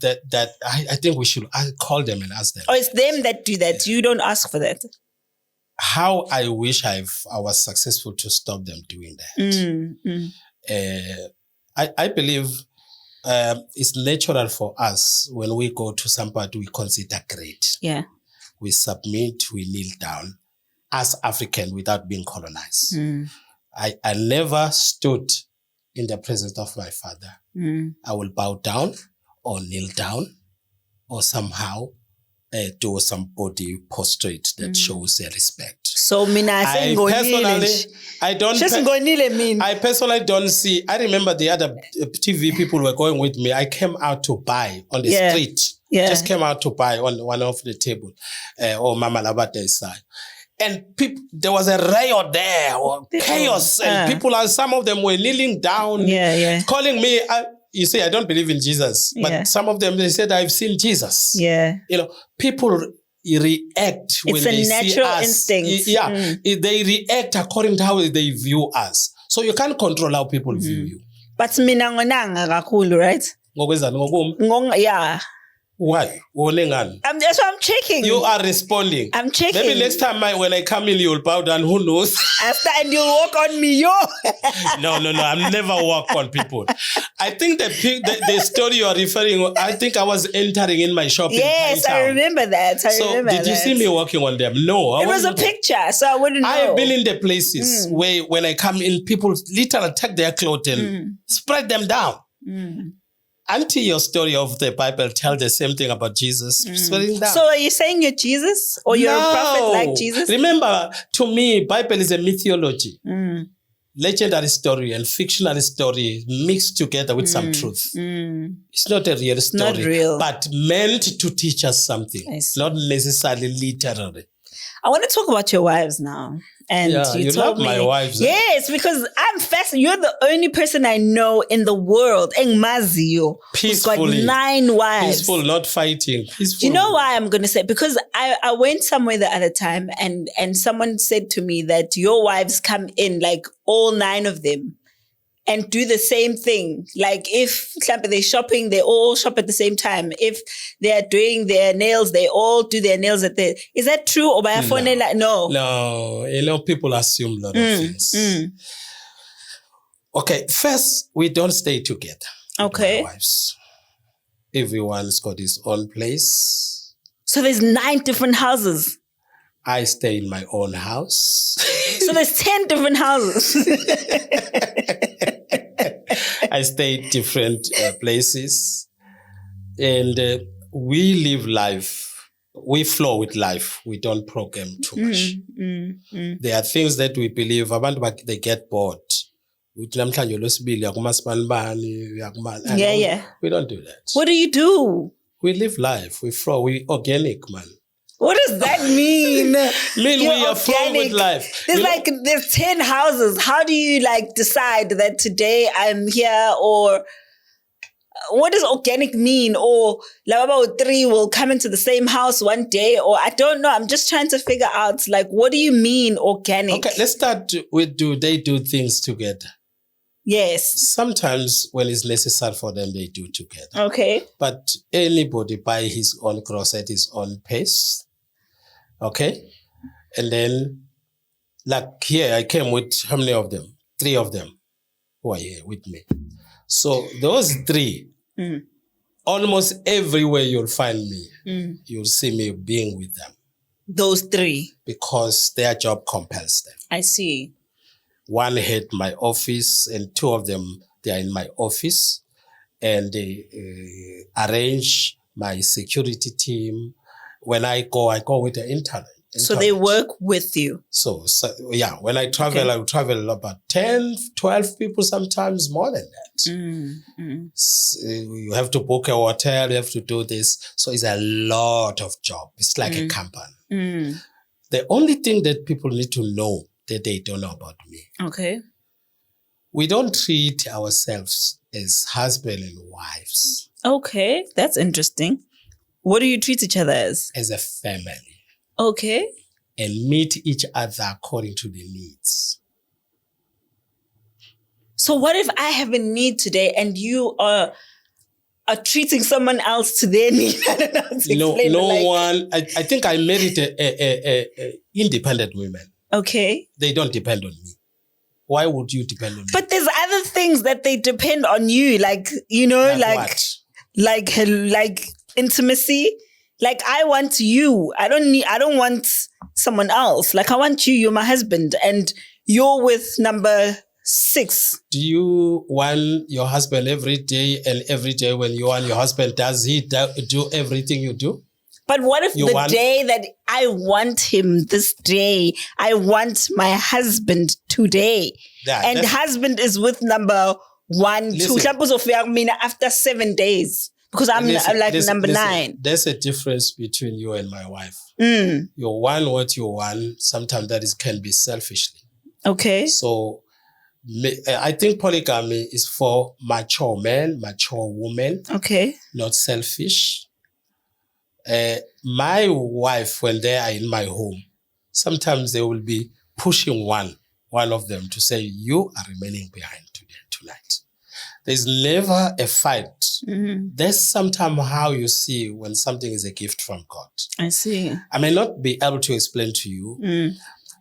I think I'll call them and ask them. Oh, it's them that do that. You don't ask for that. How I wish I was successful to stop them doing that. I believe it's natural for us when we go to somebody we consider great. Yeah. We submit, we kneel down as African without being colonized. I never stood in the presence of my father. I will bow down or kneel down or somehow do some body prostrate that shows their respect. So I personally don't see. I remember the other TV people were going with me. I came out to buy on the street. Yeah. Just came out to buy on one of the table or Mama Labate's side. And there was a riot there or chaos. And people, some of them were kneeling down, calling me. You see, I don't believe in Jesus. But some of them, they said, I've seen Jesus. Yeah. People react when they see us. It's a natural instinct. They react according to how they view us. So you can't control how people view you. But mina ngonanga kakhulu, right? Yeah. Why? That's what I'm checking. You are responding. I'm checking. Maybe next time when I come in, you'll bow down. Who knows? And you'll walk on me, yo. No. I'll never walk on people. I think the story you're referring, I think I was entering in my shop. Yes, I remember that. Did you see me walking on them? No. It was a picture, so I wouldn't know. I have been in the places where when I come in, people literally take their clothes and spread them down. Until your story of the Bible tells the same thing about Jesus. Spreading down. So are you saying you're Jesus? Or you're a prophet like Jesus? Remember, to me, Bible is a mythology. Legendary story and fictional story mixed together with some truth. It's not a real story. Not real. But meant to teach us something. Not necessarily literally. I want to talk about your wives now. And you told love my wives. Yes, because I'm fascinated. You're the only person I know in the world, Engmazio, who's got 9 wives. Peaceful, not fighting. Peaceful. Do you know why I'm going to say? Because I went somewhere the other time and someone said to me that your wives come in, like all 9 of them, and do the same thing. Like if they're shopping, they all shop at the same time. If they're doing their nails, they all do their nails at the... Is that true? Or by phone? No. No. People assume a lot of things. Okay, first, we don't stay together. Okay. Wives. Everyone's got his own place. So there's 9 different houses. I stay in my own house. So there's 10 different houses. I stay in different places. And we live life. We flow with life. We don't program too much. There are things that we believe, they get bored. We don't do that. What do you do? We live life. We flow. We organic, man. What does that mean? We are flowing with life. There's 10 houses. How do you decide that today I'm here? Or what does organic mean? Or about 3 will come into the same house one day? Or I don't know. I'm just trying to figure out what do you mean organic? Okay, let's start with do they do things together? Yes. Sometimes when it's necessary for them, they do together. Okay. But anybody buy his own cross at his own pace. Okay. And then, here, I came with how many of them? 3 of them who are here with me. So those 3, almost everywhere you'll find me, you'll see me being with them. Those 3? Because their job compels them. I see. 1 head my office and 2 of them, they are in my office. And they arrange my security team. When I go with the internet. So they work with you. So yeah, when I travel, I travel about 10, 12 people, sometimes more than that. So you have to book a hotel, you have to do this. So it's a lot of job. It's like a company. The only thing that people need to know that they don't know about me. Okay. We don't treat ourselves as husband and wives. Okay, that's interesting. What do you treat each other as? As a family. Okay. And meet each other according to the needs. So what if I have a need today and you are treating someone else to their need? I don't know how to explain one. I think I married independent women. Okay. They don't depend on me. Why would you depend on me? But there's other things that they depend on you, like, you know, like intimacy. Like, I want you. I don't want someone else. Like, I want you. You're my husband, and you're with number 6. Do you want your husband every day, and every day when you want your husband, does he do everything you do? But what if day that I want him this day, I want my husband today, and husband is with number 1, 2, after 7 days? Because I'm like number 9. There's a difference between you and my wife. You want what you want. Sometimes that can be selfishly. Okay. So I think polygamy is for mature men, mature women. Okay. Not selfish. My wife, when they are in my home, sometimes they will be pushing one of them to say, you are remaining behind tonight. There's never a fight. That's sometimes how you see when something is a gift from God. I see. I may not be able to explain to you.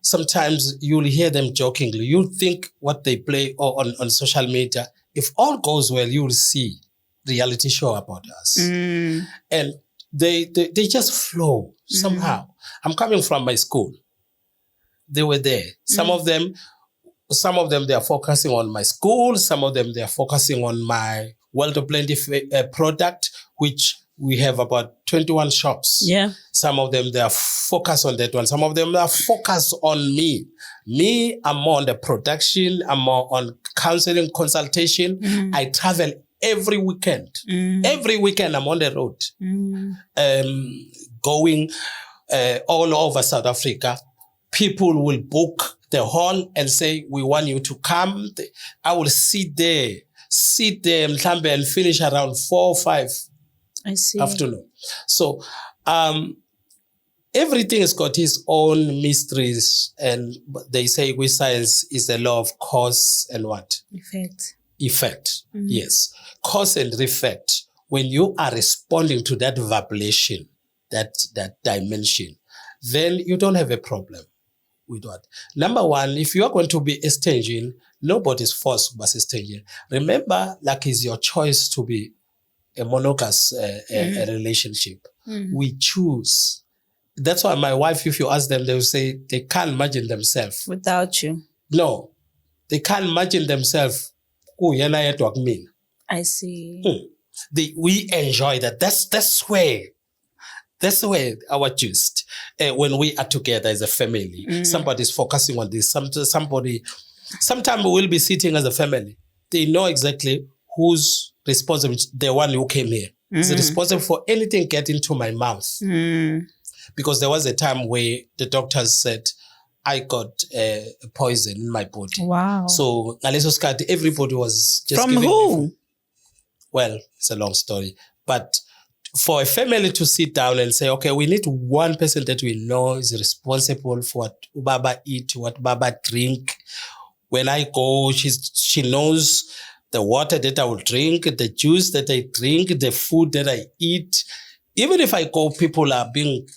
Sometimes you'll hear them jokingly. You'll think what they play on social media. If all goes well, you'll see reality show about us. And they just flow somehow. I'm coming from my school. They were there. Some of them, they are focusing on my school. Some of them, they are focusing on my World of Plenty product, which we have about 21 shops. Yeah. Some of them, they are focused on that one. Some of them are focused on me. Me, I'm more on the production. I'm more on counseling, consultation. I travel every weekend. Every weekend, I'm on the road. Going all over South Africa. People will book the hall and say, we want you to come. I will sit there, and finish around 4 or 5 afternoon. So everything has got its own mysteries, and they say with science is the law of cause and what? Effect. Yes. Cause and effect. When you are responding to that vibration, that dimension, then you don't have a problem. With what? Number one, if you are going to be exchanging, nobody's forced but exchanging. Remember, like it's your choice to be a monogamous a relationship. We choose. That's why my wife, if you ask them, they will say they can't imagine themselves without you. No, they can't imagine themselves. Oh, you're not talk mean. I see. We enjoy that. That's where our gist. When we are together as a family, somebody's focusing on this. Sometimes we will be sitting as a family. They know exactly who's responsible. The one who came here is responsible for anything getting into my mouth. Because there was a time where the doctors said, I got poison in my body. Wow. So, everybody was just from who? Well, it's a long story. But for a family to sit down and say, okay, we need one person that we know is responsible for what Baba eat, what Baba drink. When I go, she knows the water that I will drink, the juice that I drink, the food that I eat. Even if I go, people are being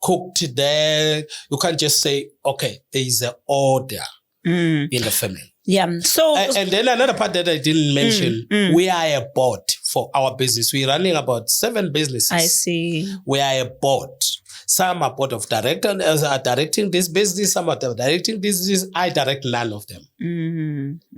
cooked there. You can't just say, okay, there is an order in the family. Yeah. So, and then another part that I didn't mention, we are a board for our business. We're running about 7 businesses. I see. We are a board. Some are board of directors are directing this business. Some are directing this business. I direct none of them.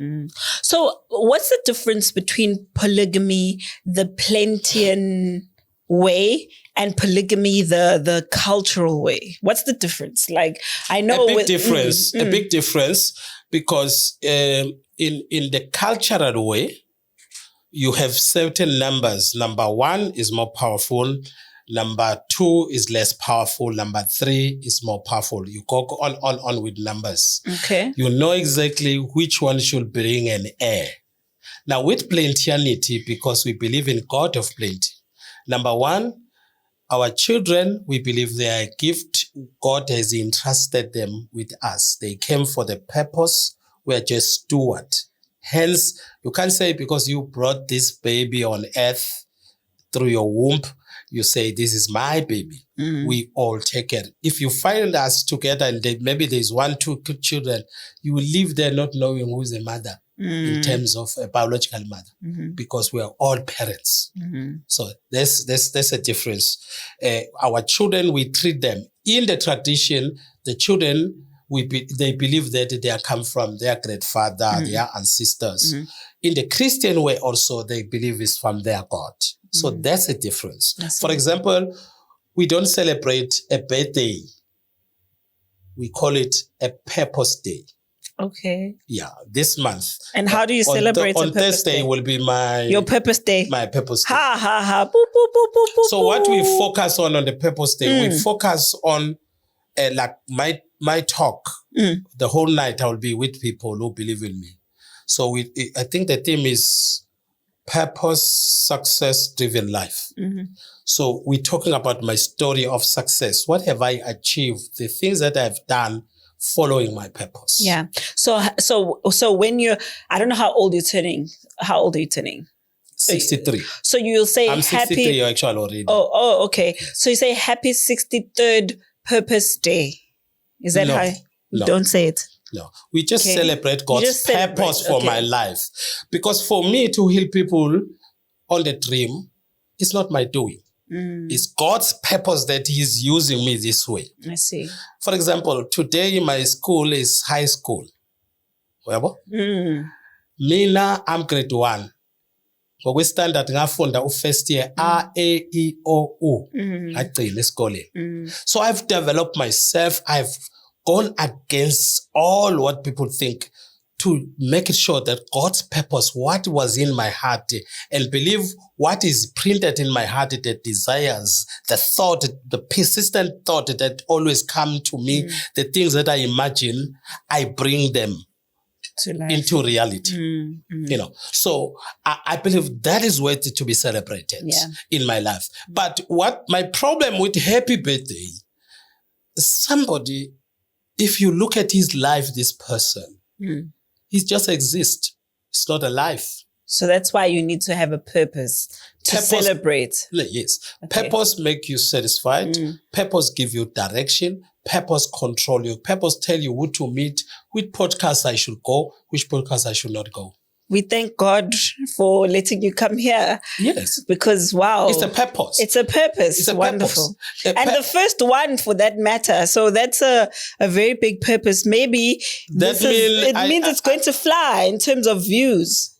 So what's the difference between polygamy, the Plentian way and polygamy the cultural way? What's the difference? Like, I know a big difference, because in the cultural way, you have certain numbers. Number 1 is more powerful. Number 2 is less powerful. Number 3 is more powerful. You go on with numbers. Okay. You know exactly which one should bring an heir. Now with Plentianity, because we believe in God of plenty, number 1, our children, we believe they are a gift. God has entrusted them with us. They came for the purpose. We are just steward. Hence, you can't say because you brought this baby on earth through your womb, you say, this is my baby. We all take it. If you find us together and maybe there's 1, 2 children, you will live there not knowing who's the mother in terms of a biological mother, because we are all parents. So there's a difference. Our children, we treat them in the tradition. The children, they believe that they come from their great father, their ancestors. In the Christian way also, they believe it's from their God. So that's a difference. For example, we don't celebrate a birthday. We call it a purpose day. Okay. Yeah, this month. And how do you celebrate on a purpose Thursday day? will be your purpose day. My purpose day. Ha ha ha. Boop, boop, boop, boop, boop, so what we focus on the purpose day, we focus on like my talk. The whole night I will be with people who believe in me. So I think the theme is purpose, success-driven life. So we're talking about my story of success. What have I achieved? The things that I've done following my purpose. Yeah. So when you're, I don't know how old you're turning. How old are you turning? 63. So you'll say I'm 63 actually already. Oh, okay. So you say happy 63rd purpose day. Is that how? No. Don't say it. No, we just celebrate God's purpose for my life. Because for me to heal people on the dream, it's not my doing. It's God's purpose that He's using me this way. I see. For example, today my school is high school. Mina, I'm grade 1. For we standard ngafunda first year A, E, O, U. So I've developed myself. I've gone against all what people think to make sure that God's purpose, what was in my heart, and believe what is printed in my heart, the desires, the thought, the persistent thought that always come to me, the things that I imagine, I bring them into reality. You know, so I believe that is worthy to be celebrated in my life. But what my problem with happy birthday, somebody, if you look at his life, this person, he just exists. It's not alive. So that's why you need to have a purpose to celebrate. Yes. Okay. Purpose make you satisfied. Purpose give you direction. Purpose control you. Purpose tell you who to meet, which podcast I should go, which podcast I should not go. We thank God for letting you come here. Yes. Because, wow. It's a purpose. It's a purpose. It's a wonderful. And the first one for that matter. So that's a very big purpose. Maybe it means it's going to fly in terms of views.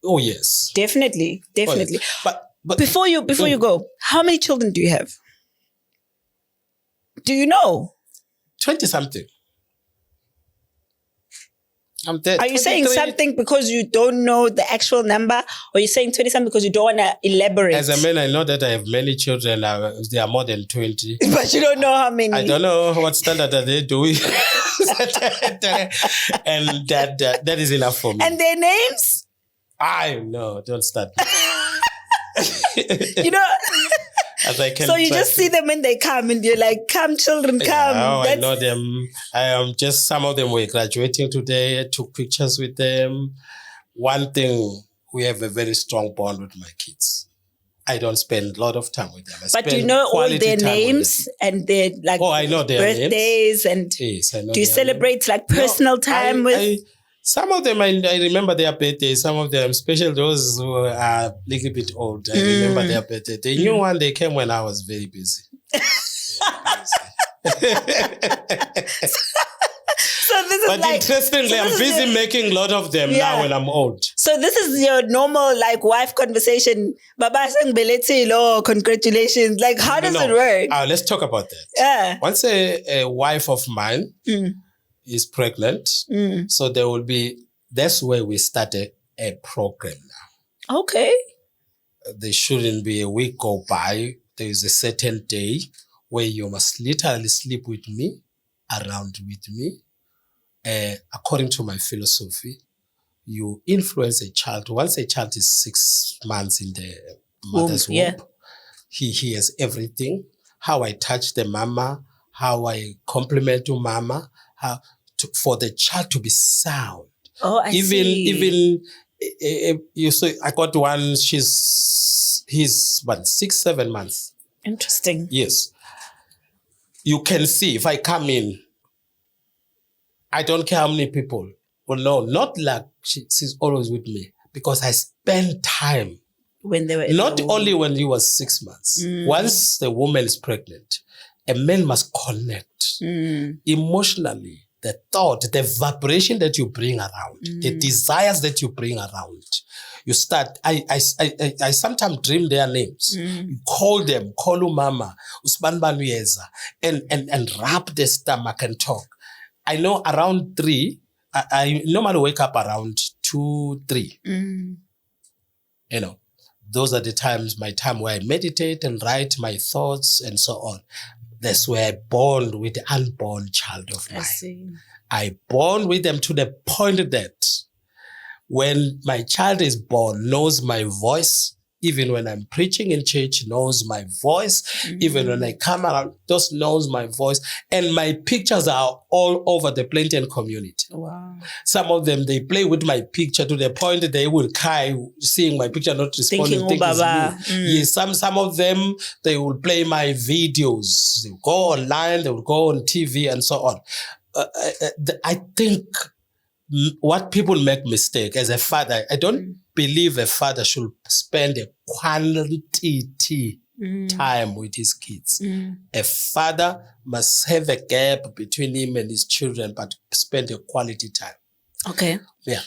Oh, yes. Definitely. Definitely. Oh, yes. But before you go, how many children do you have? Do you know? 20-something. I'm dead. Are you saying something because you don't know the actual number, or you're saying 20-something because you don't want to elaborate? As a man, I know that I have many children. They are more than 20. But you don't know how many. I don't know what standard are they doing. And that is enough for me. And their names? I know. Don't start. You know... So you just to see them when they come and you're like, come children, come. I know them. Some of them were graduating today. I took pictures with them. One thing, we have a very strong bond with my kids. I don't spend a lot of time with them. But you know all their names and their I know their birthdays names. And yes, I know. Do you celebrate personal time with? Some of them, I remember their birthdays. Some of them, especially those who are a little bit old, I remember their birthday. The new one, they came when I was very busy. So this is But like, interestingly, I'm busy making a lot of them now when I'm old. So this is your normal like wife conversation. Baba oh, congratulations. Like how does it work? Let's talk about that. Yeah. Once a wife of mine is pregnant, so that's where we started a program now. Okay. There shouldn't be a week go by. There is a certain day where you must literally sleep with me, around with me. According to my philosophy, you influence a child. Once a child is 6 months in the mother's womb, he hears everything. How I touch the mama, how I compliment to mama, for the child to be sound. Oh, I see. Even you say I got one. He's 6, 7 months. Interesting. Yes, you can see if I come in. I don't care how many people. Well, no, not like she's always with me because I spend time when they were not only when he was 6 months. Once the woman is pregnant, a man must connect emotionally. The thought, the vibration that you bring around, the desires that you bring around. You start. I sometimes dream their names. You call them, call mama, usban banuyeza, and rub the stomach and talk. I know around 3. I normally wake up around 2, 3. You know, those are the times, my time where I meditate and write my thoughts and so on. That's where I bond with the unborn child of mine. I see. I bond with them to the point that when my child is born, knows my voice, even when I'm preaching in church, knows my voice. Even when I come around, just knows my voice. And my pictures are all over the Plentian community. Wow. Some of them, they play with my picture to the point that they will cry seeing my picture not responding. Thinking Baba. Yes, some of them, they will play my videos. They will go online, they will go on TV and so on. I think what people make mistake as a father, I don't believe a father should spend a quantity time with his kids. A father must have a gap between him and his children, but spend a quality time. Okay. Yeah.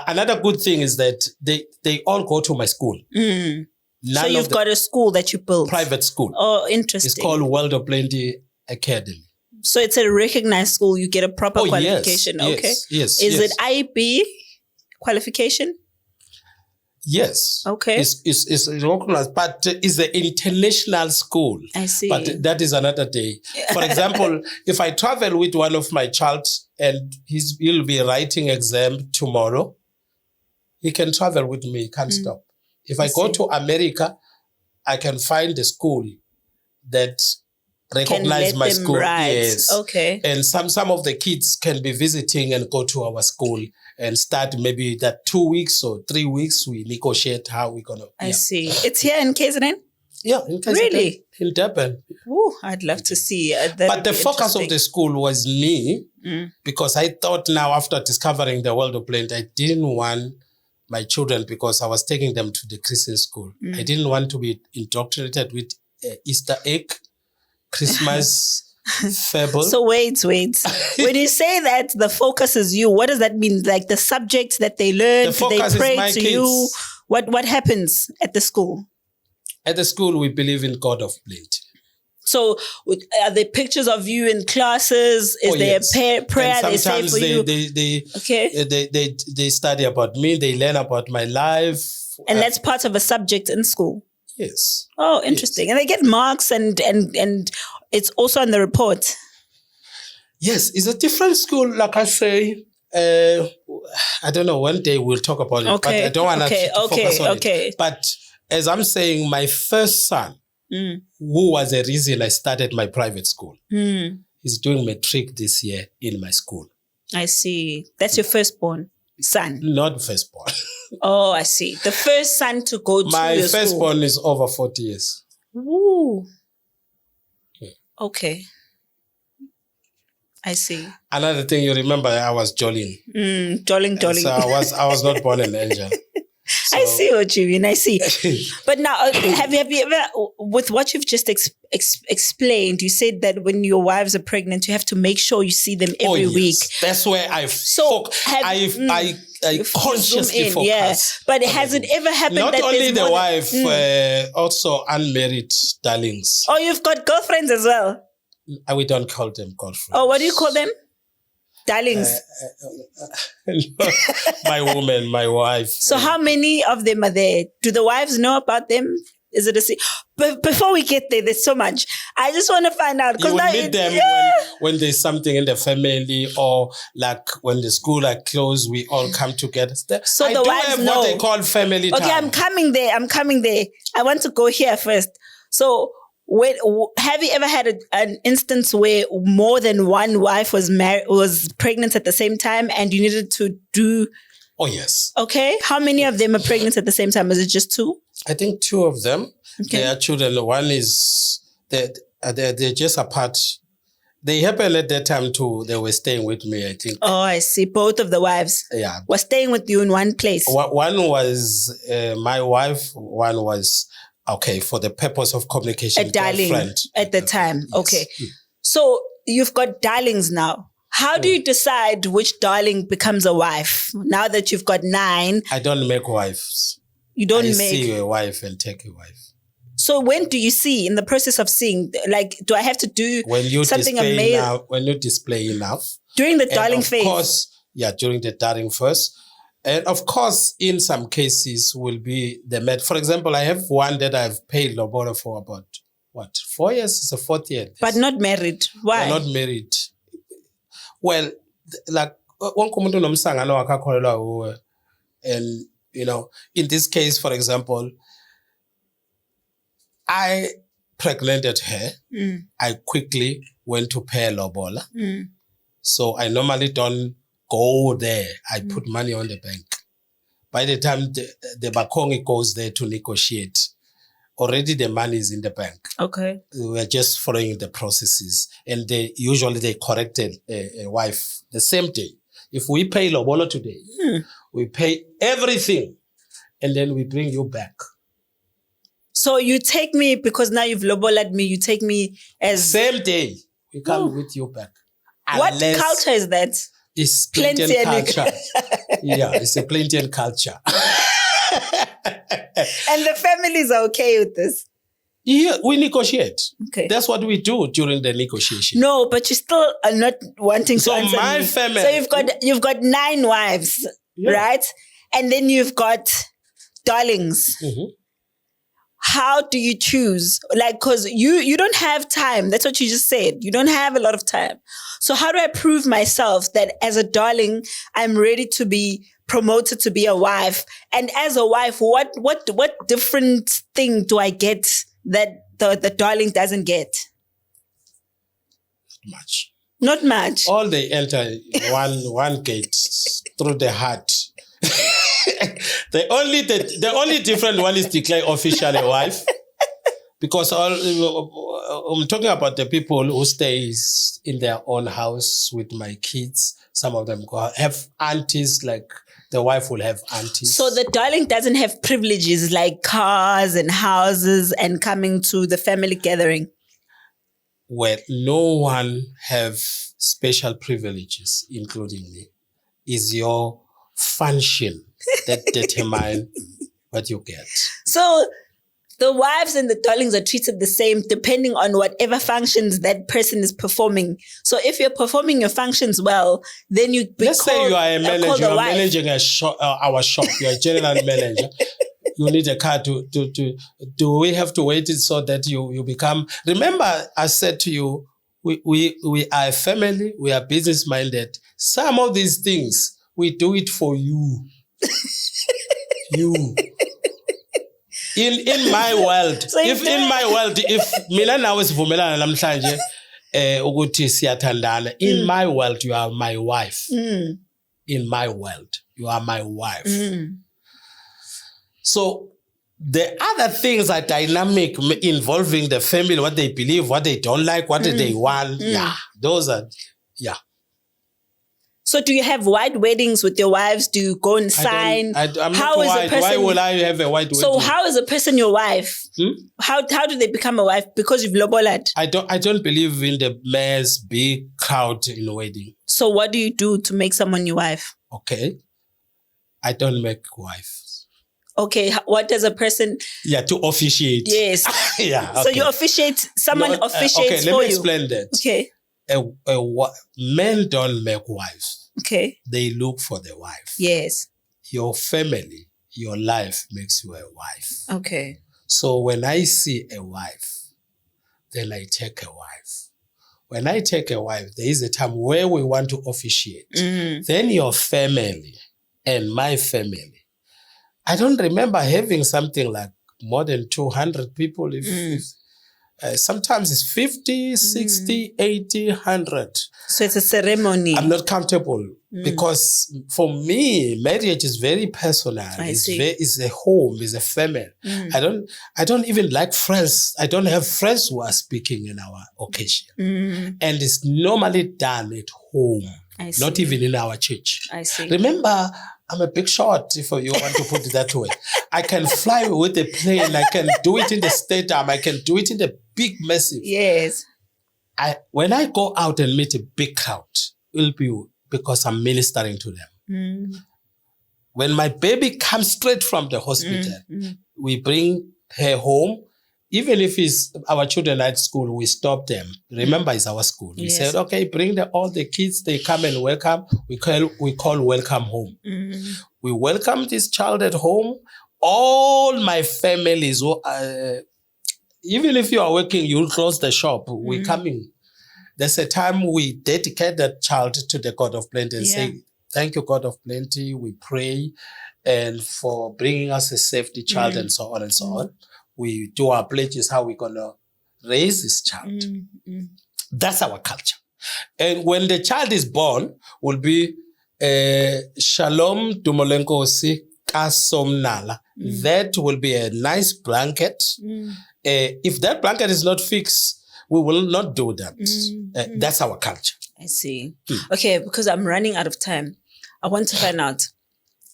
Another good thing is that they all go to my school. So you've got a school that you built? Private school. Oh, interesting. It's called World of Plenty Academy. So it's a recognized school. You get a proper qualification. Yes, okay. Yes. Is it IB qualification? Yes. Okay. It's recognized, but it's an international school. I see. But that is another day. For example, if I travel with one of my child and he'll be writing exam tomorrow, he can travel with me. He can't stop. If I go to America, I can find a school that recognize my school. Right. Yes. Okay. And some of the kids can be visiting and go to our school and start maybe that 2 weeks or 3 weeks. We negotiate how we're gonna. I see. It's here in KZN? Yeah, in KZN. Really? In Durban. Ooh, I'd love to see. But the focus of the school was me because I thought now after discovering the World of Plenty, I didn't want my children, because I was taking them to the Christian school. I didn't want to be indoctrinated with Easter egg, Christmas fable. So wait. When you say that the focus is you, what does that mean? Like the subject that they learn, they pray to you. What happens at the school? At the school, we believe in God of Plenty. So are there pictures of you in classes? Is there a prayer they say for you? They study about me. They learn about my life. And that's part of a subject in school? Yes. Oh, interesting. Yes. And they get marks and it's also on the report. Yes, it's a different school, like I say. I don't know, one day we'll talk about it. Okay. But I don't want to focus on it. But as I'm saying, my first son, who was the reason I started my private school, he's doing matric this year in my school. I see. That's your firstborn son? Not firstborn. Oh, I see. The first son to go to my firstborn is over 40 years. Ooh. Okay. I see. Another thing you remember, I was jolling. Jolling. So I was not born an angel. I see what you mean. I see. But now, have you ever, with what you've just explained, you said that when your wives are pregnant, you have to make sure you see them every week. That's where I consciously focus. Yeah. But has it ever happened not that only the wife, also unmarried darlings? Oh, you've got girlfriends as well? We don't call them girlfriends. Oh, what do you call them? Darlings. My woman, my wife. So how many of them are there? Do the wives know about them? Is it a secret? But before we get there, there's so much. I just want to find out. You will meet them when there's something in the family, or like when the school are closed, we all come together. So the wives know what they call family time. Okay, I'm coming there. I want to go here first. So have you ever had an instance where more than one wife was pregnant at the same time and you needed to do? Oh, yes. Okay. How many of them are pregnant at the same time? Is it just two? I think two of them. Okay. They are children. One is, they're just apart. They happened at that time too. They were staying with me, I think. Oh, I see. Both of the wives were staying with you in one place. One was my wife. One was, for the purpose of communication. A darling at the time. Yes. Okay. So you've got darlings now. How do you decide which darling becomes a wife now that you've got 9? I don't make wives. You don't I see a wife and take a wife. So when do you see, in the process of seeing, like, do I have to do something amazing? When you display enough. During the darling phase? Of course, during the darling phase. And of course, in some cases will be the med. For example, I have one that I've paid lobola for about, 4 years? It's the 4th year. But not married. Why? They're not married. Well, like, one kumuntu nomsangano wakakholelwa and, in this case, for example, I pregnanted her. I quickly went to pay lobola. So I normally don't go there. I put money on the bank. By the time the Bakongi goes there to negotiate, already the money is in the bank. Okay. We're just following the processes. And they corrected a wife the same day. If we pay lobola today, we pay everything, and then we bring you back. So you take me, because now you've lobola'd me, you take me as... Same day, we come with you back. What culture is that? It's Plentian culture. It's a Plentian culture. And the families are okay with this? Yeah, we negotiate. Okay. That's what we do during the negotiation. No, but you still are not wanting to answer my me. family... So you've got 9 wives, right? And then you've got darlings. How do you choose? Like, because you don't have time. That's what you just said. You don't have a lot of time. So how do I prove myself that as a darling, I'm ready to be promoted to be a wife? And as a wife, what different thing do I get that the darling doesn't get? Not much. All they enter one gate through the heart. The only different one is declare officially a wife, because I'm talking about the people who stays in their own house with my kids. Some of them have aunties, like the wife will have aunties. So the darling doesn't have privileges like cars and houses and coming to the family gathering. Well, no one have special privileges, including me. Is your function that determine what you get. So the wives and the darlings are treated the same depending on whatever functions that person is performing. So if you're performing your functions well, then you Let's say you are a manager, you're managing our shop, you're a general manager. You need a car do we have to wait so that you become... Remember, I said to you, we are a family, we are business-minded. Some of these things, we do it for you. You. In my world, so if mina nawe sivumelana namhlanje ukuthi siyathandana, in my world you are my wife. In my world you are my wife. So the other things are dynamic, involving the family, what they believe, what they don't like, what they want. Those are So do you have white weddings with your wives? Do you go and sign? I'm not How is a white. person, Why would I have a white wedding? So how is a person your wife? How do they become a wife? Because you've lobolat? I don't believe in the mass big crowd in a wedding. So what do you do to make someone your wife? Okay. I don't make wives. Okay. What does a person... Yeah, to officiate. Yes. Yeah. Okay. So you officiate, someone officiates for you. Okay, let me explain that. Okay. Men don't make wives. Okay. They look for the wife. Yes. Your family, your life makes you a wife. Okay. So when I see a wife, then I take a wife. When I take a wife, there is a time where we want to officiate. Then your family and my family. I don't remember having something like more than 200 people. Sometimes it's 50, 60, 80, 100. So it's a ceremony. I'm not comfortable because for me, marriage is very personal. It's a home, it's a family. I don't even like friends. I don't have friends who are speaking in our occasion. And it's normally done at home, not even in our church. I see. Remember, I'm a big shot, if you want to put it that way. I can fly with a plane. I can do it in the stadium. I can do it in the big, massive. Yes. When I go out and meet a big crowd, it will be because I'm ministering to them. When my baby comes straight from the hospital, we bring her home. Even if it's our children at school, we stop them. Remember, it's our school. We said, okay, bring all the kids. They come and welcome. We call welcome home. We welcome this child at home. All my families, even if you are working, you'll close the shop. We're coming. There's a time we dedicate that child to the God of Plenty and say, thank you, God of Plenty. We pray and for bringing us a safety child and so on and so on. We do our pledges how we're going to raise this child. That's our culture. And when the child is born, will be Shalom Dumolenkosi Kasomnala. That will be a nice blanket. If that blanket is not fixed, we will not do that. That's our culture. I see. Okay, because I'm running out of time. I want to find out.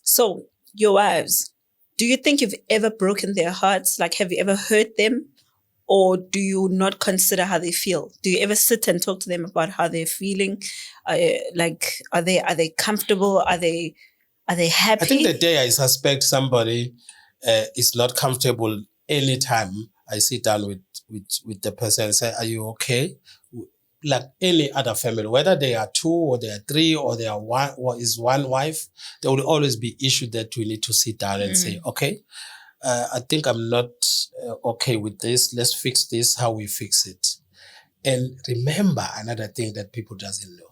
So, your wives, do you think you've ever broken their hearts? Like, have you ever hurt them? Or do you not consider how they feel? Do you ever sit and talk to them about how they're feeling? Like, are they comfortable? Are they happy? I think the day I suspect somebody is not comfortable, anytime I sit down with the person and say, are you okay? Like any other family, whether they are two or they are three or they are one or is one wife, there will always be issues that we need to sit down and say, okay, I think I'm not okay with this. Let's fix this, how we fix it. And remember another thing that people doesn't know.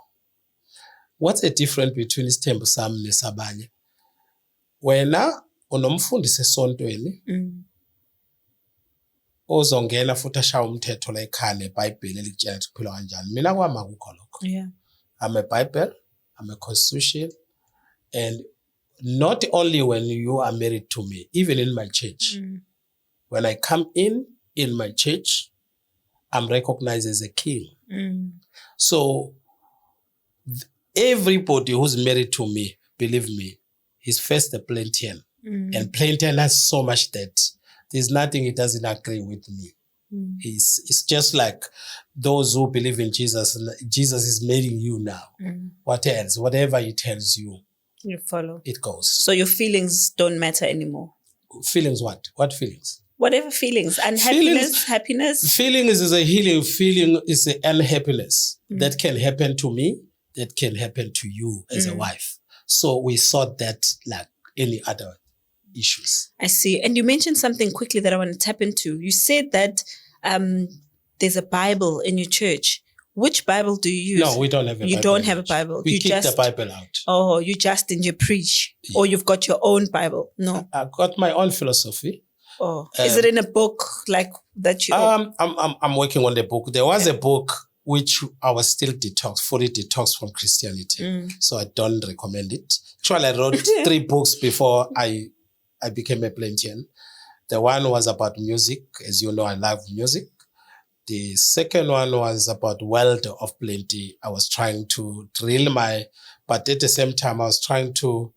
What's the difference between Isithembu Sami nesabanye? Wena unomfundisi esontweni ozongena futhi ashaya umthetho la ekhaya eBhayibheli elikutshela ukuthi kuphilwa kanjani. Mina kwami akukho lokho. I'm a Bible, I'm a constitution, and not only when you are married to me, even in my church. When I come in my church, I'm recognized as a king. So everybody who's married to me, believe me, he's first a Plentian. And Plentian has so much that there's nothing he doesn't agree with me. It's just like those who believe in Jesus. Jesus is marrying you now. What else? Whatever he tells you, you follow. It goes. So your feelings don't matter anymore. Feelings what? What feelings? Whatever feelings. Unhappiness, happiness. Feelings is a healing. Feeling is an unhappiness that can happen to me, that can happen to you as a wife. So we sort that like any other issues. I see. And you mentioned something quickly that I want to tap into. You said that there's a Bible in your church. Which Bible do you use? No, we don't have a Bible. You don't have a Bible. We keep the Bible out. Oh, you just in your preach. Yeah. Or you've got your own Bible. No. I've got my own philosophy. Oh. Is it in a book like that you I'm working on the book. There was a book which I was still fully detoxed from Christianity. So I don't recommend it. Actually, I wrote 3 books before I became a Plentian. The one was about music. As you know, I love music. The second one was about wealth of plenty. I was trying to drill but at the same time, I was trying to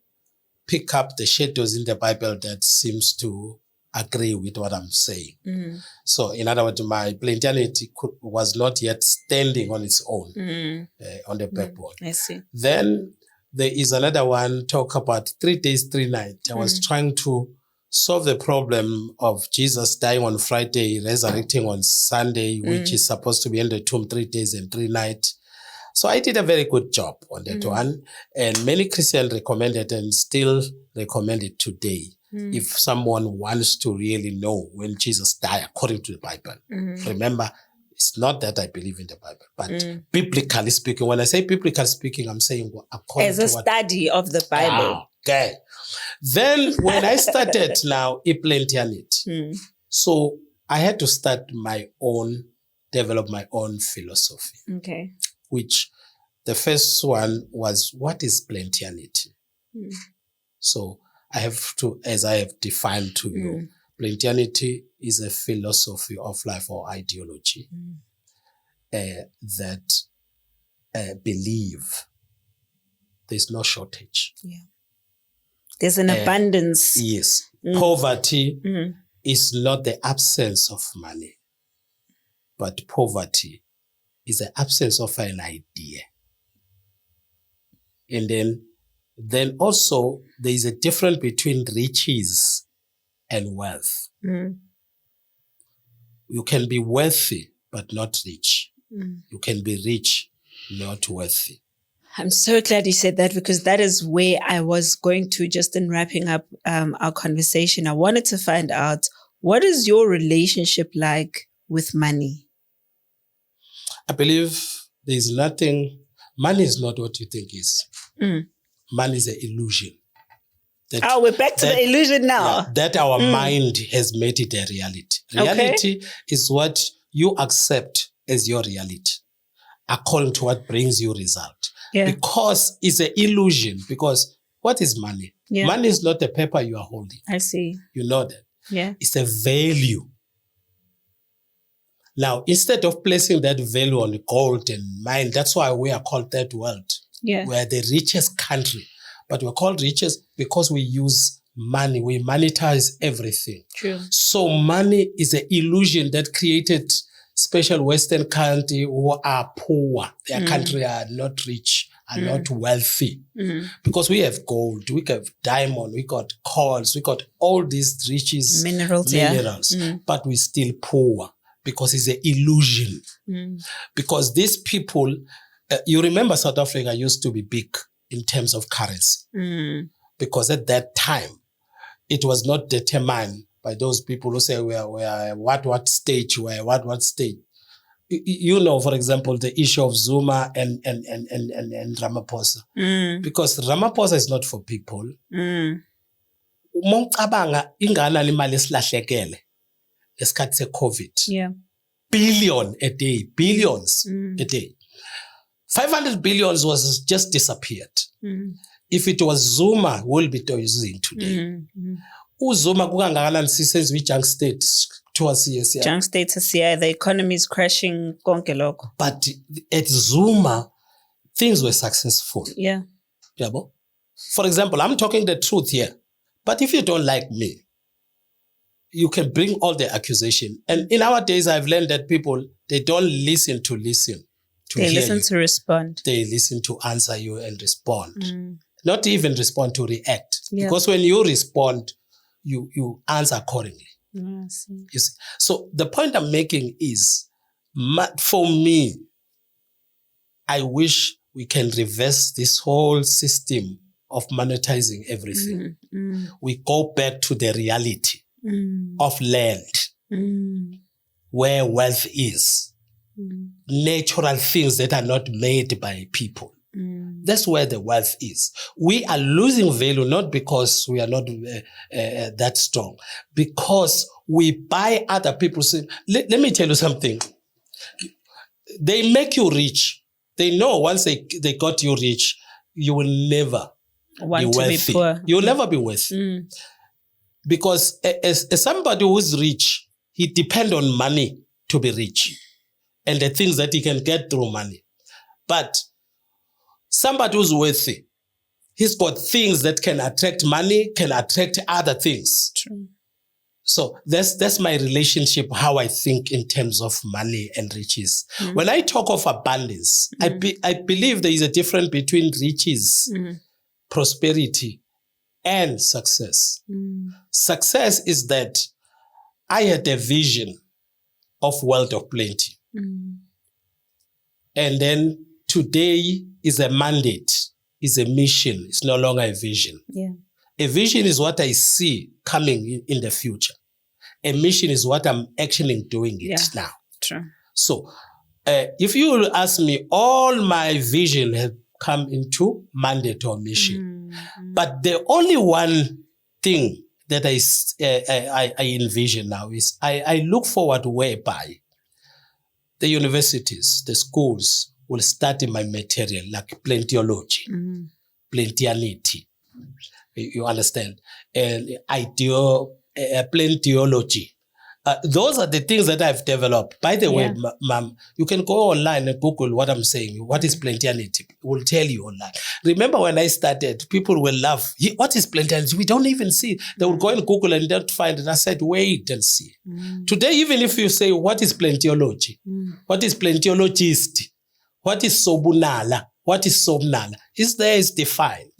pick up the shadows in the Bible that seems to agree with what I'm saying. So in other words, my Plentianity was not yet standing on its own, on the backbone. I see. Then there is another one, talk about 3 days, 3 nights. I was trying to solve the problem of Jesus dying on Friday, resurrecting on Sunday, which is supposed to be in the tomb 3 days and 3 nights. So I did a very good job on that one. And many Christians recommend it and still recommend it today. If someone wants to really know when Jesus died according to the Bible. Remember, it's not that I believe in the Bible, but biblically speaking, when I say biblically speaking, I'm saying according to study of the Bible. Okay. Then when I started now, Plentianity, so I had to develop my own philosophy. Okay. Which the first one was, what is Plentianity? So I have to, as I have defined to you, Plentianity is a philosophy of life or ideology that believe there's no shortage. Yeah. There's an abundance. Yes. Poverty is not the absence of money, but poverty is the absence of an idea. And then also there is a difference between riches and wealth. You can be wealthy but not rich. You can be rich, not wealthy. I'm so glad you said that, because that is where I was going to, just in wrapping up our conversation. I wanted to find out, what is your relationship like with money? I believe there is nothing. Money is not what you think is. Money is an illusion. We're back to the illusion now. Yeah, that our mind has made it a reality. Reality is what you accept as your reality, according to what brings you result. Yeah. Because it's an illusion. Because what is money? Yeah. Money is not a paper you are holding. I see. You know that. Yeah. It's a value. Now, instead of placing that value on gold and mine, that's why we are called third world. Yeah. We're the richest country. But we're called richest because we use money. We monetize everything. True. So money is an illusion that created special Western country who are poor. Their country are not rich, are not wealthy. Because we have gold, we have diamond, we got coals, we got all these riches, minerals. But we're still poor because it's an illusion. Because these people, you remember South Africa used to be big in terms of currency. Because at that time, it was not determined by those people who say we are what stage, we are what stage. You know, for example, the issue of Zuma and Ramaphosa. Because Ramaphosa is not for people. Mongcabanga ingana imali esilahlekele lesikhathi se-COVID. Yeah. Billion a day, billions a day. 500 billions was just disappeared. If it was Zuma, we'll be using today. Uzuma kukangakanani sisenziwe junk state kuthiwa siya. Junk state siya, the economy is crashing konke lokho. But at Zuma, things were successful. Yeah. Yabo? For example, I'm talking the truth here. But if you don't like me, you can bring all the accusation. And in our days, I've learned that people, they don't listen to listen. They listen to respond. They listen to answer you and respond. Not even respond, to react. Yeah. Because when you respond, you answer accordingly. I see. You see? So the point I'm making is, for me, I wish we can reverse this whole system of monetizing everything. We go back to the reality of land, where wealth is. Natural things that are not made by people. That's where the wealth is. We are losing value not because we are not that strong, because we buy other people's. Let me tell you something. They make you rich. They know once they got you rich, you will never be wealthy. You will never be wealthy. Because as somebody who's rich, he depends on money to be rich. and the things that he can get through money. But somebody who's worthy, he's got things that can attract money, can attract other things. True. So that's my relationship, how I think in terms of money and riches. When I talk of abundance, I believe there is a difference between riches, prosperity, and success. Success is that I had a vision of wealth of plenty. And then today is a mandate, is a mission. It's no longer a vision. Yeah. A vision is what I see coming in the future. A mission is what I'm actually doing it now. True. So if you will ask me, all my vision has come into mandate or mission. But the only one thing that I envision now is I look forward whereby the universities, the schools will study my material like plentiology, Plentianity. You understand? Plentiology. Those are the things that I've developed. By the way, ma'am, you can go online and Google what I'm saying. What is Plentianity? It will tell you online. Remember when I started, people will laugh. What is Plentianity? We don't even see. They will go and Google and don't find it. I said, wait and see. Today, even if you say, what is plentiology? What is plentiologist? What is sobunala? What is somnala? Is there is defined.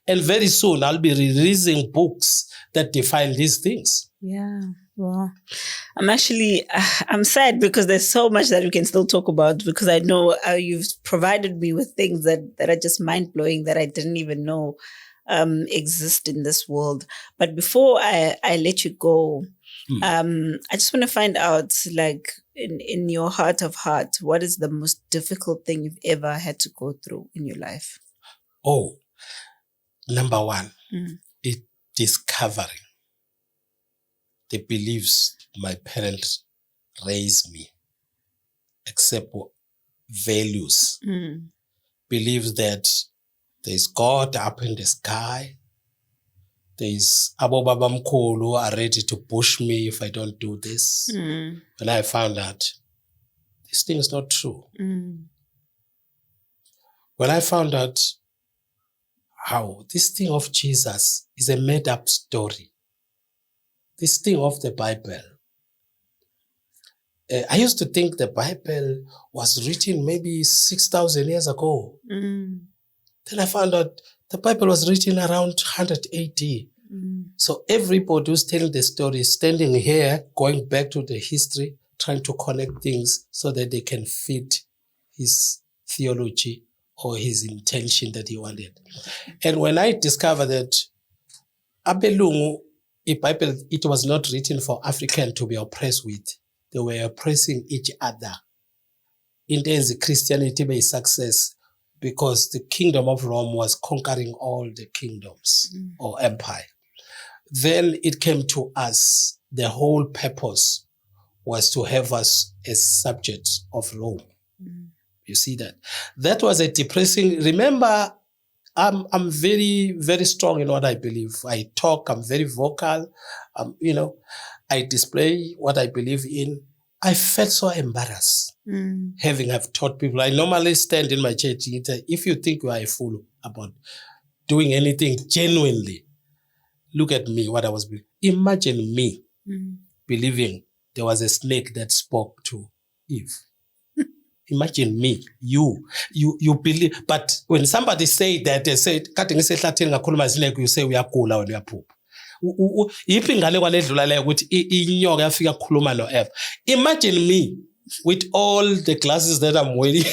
And very soon, I'll be releasing books that define these things. Yeah. Well, I'm sad because there's so much that we can still talk about, because I know you've provided me with things that are just mind-blowing that I didn't even know exist in this world. But before I let you go, I just want to find out, like, in your heart of heart, what is the most difficult thing you've ever had to go through in your life? Oh, number one, is discovering the beliefs my parents raised me, except values, believes that there's God up in the sky, there's Abo Baba Mkulu are ready to push me if I don't do this. When I found out this thing is not true. When I found out how this thing of Jesus is a made-up story, this thing of the Bible, I used to think the Bible was written maybe 6,000 years ago. Then I found out the Bible was written around 100 AD. So everybody who's telling the story is standing here, going back to the history, trying to connect things so that they can fit his theology or his intention that he wanted. And when I discovered that Abelungu, Bible, it was not written for African to be oppressed with. They were oppressing each other. In the end, Christianity made success because the kingdom of Rome was conquering all the kingdoms or empire. Then it came to us. The whole purpose was to have us as subjects of Rome. You see that? That was a depressing. Remember, I'm very, very strong in what I believe. I talk, I'm very vocal. I display what I believe in. I felt so embarrassed I've taught people. I normally stand in my church. If you think you are a fool about doing anything genuinely, look at me, what I was believing. Imagine me believing there was a snake that spoke to Eve. Imagine me, you believe. But when somebody say that, they say, you say we are cool when we are poop. Imagine me with all the glasses that I'm wearing,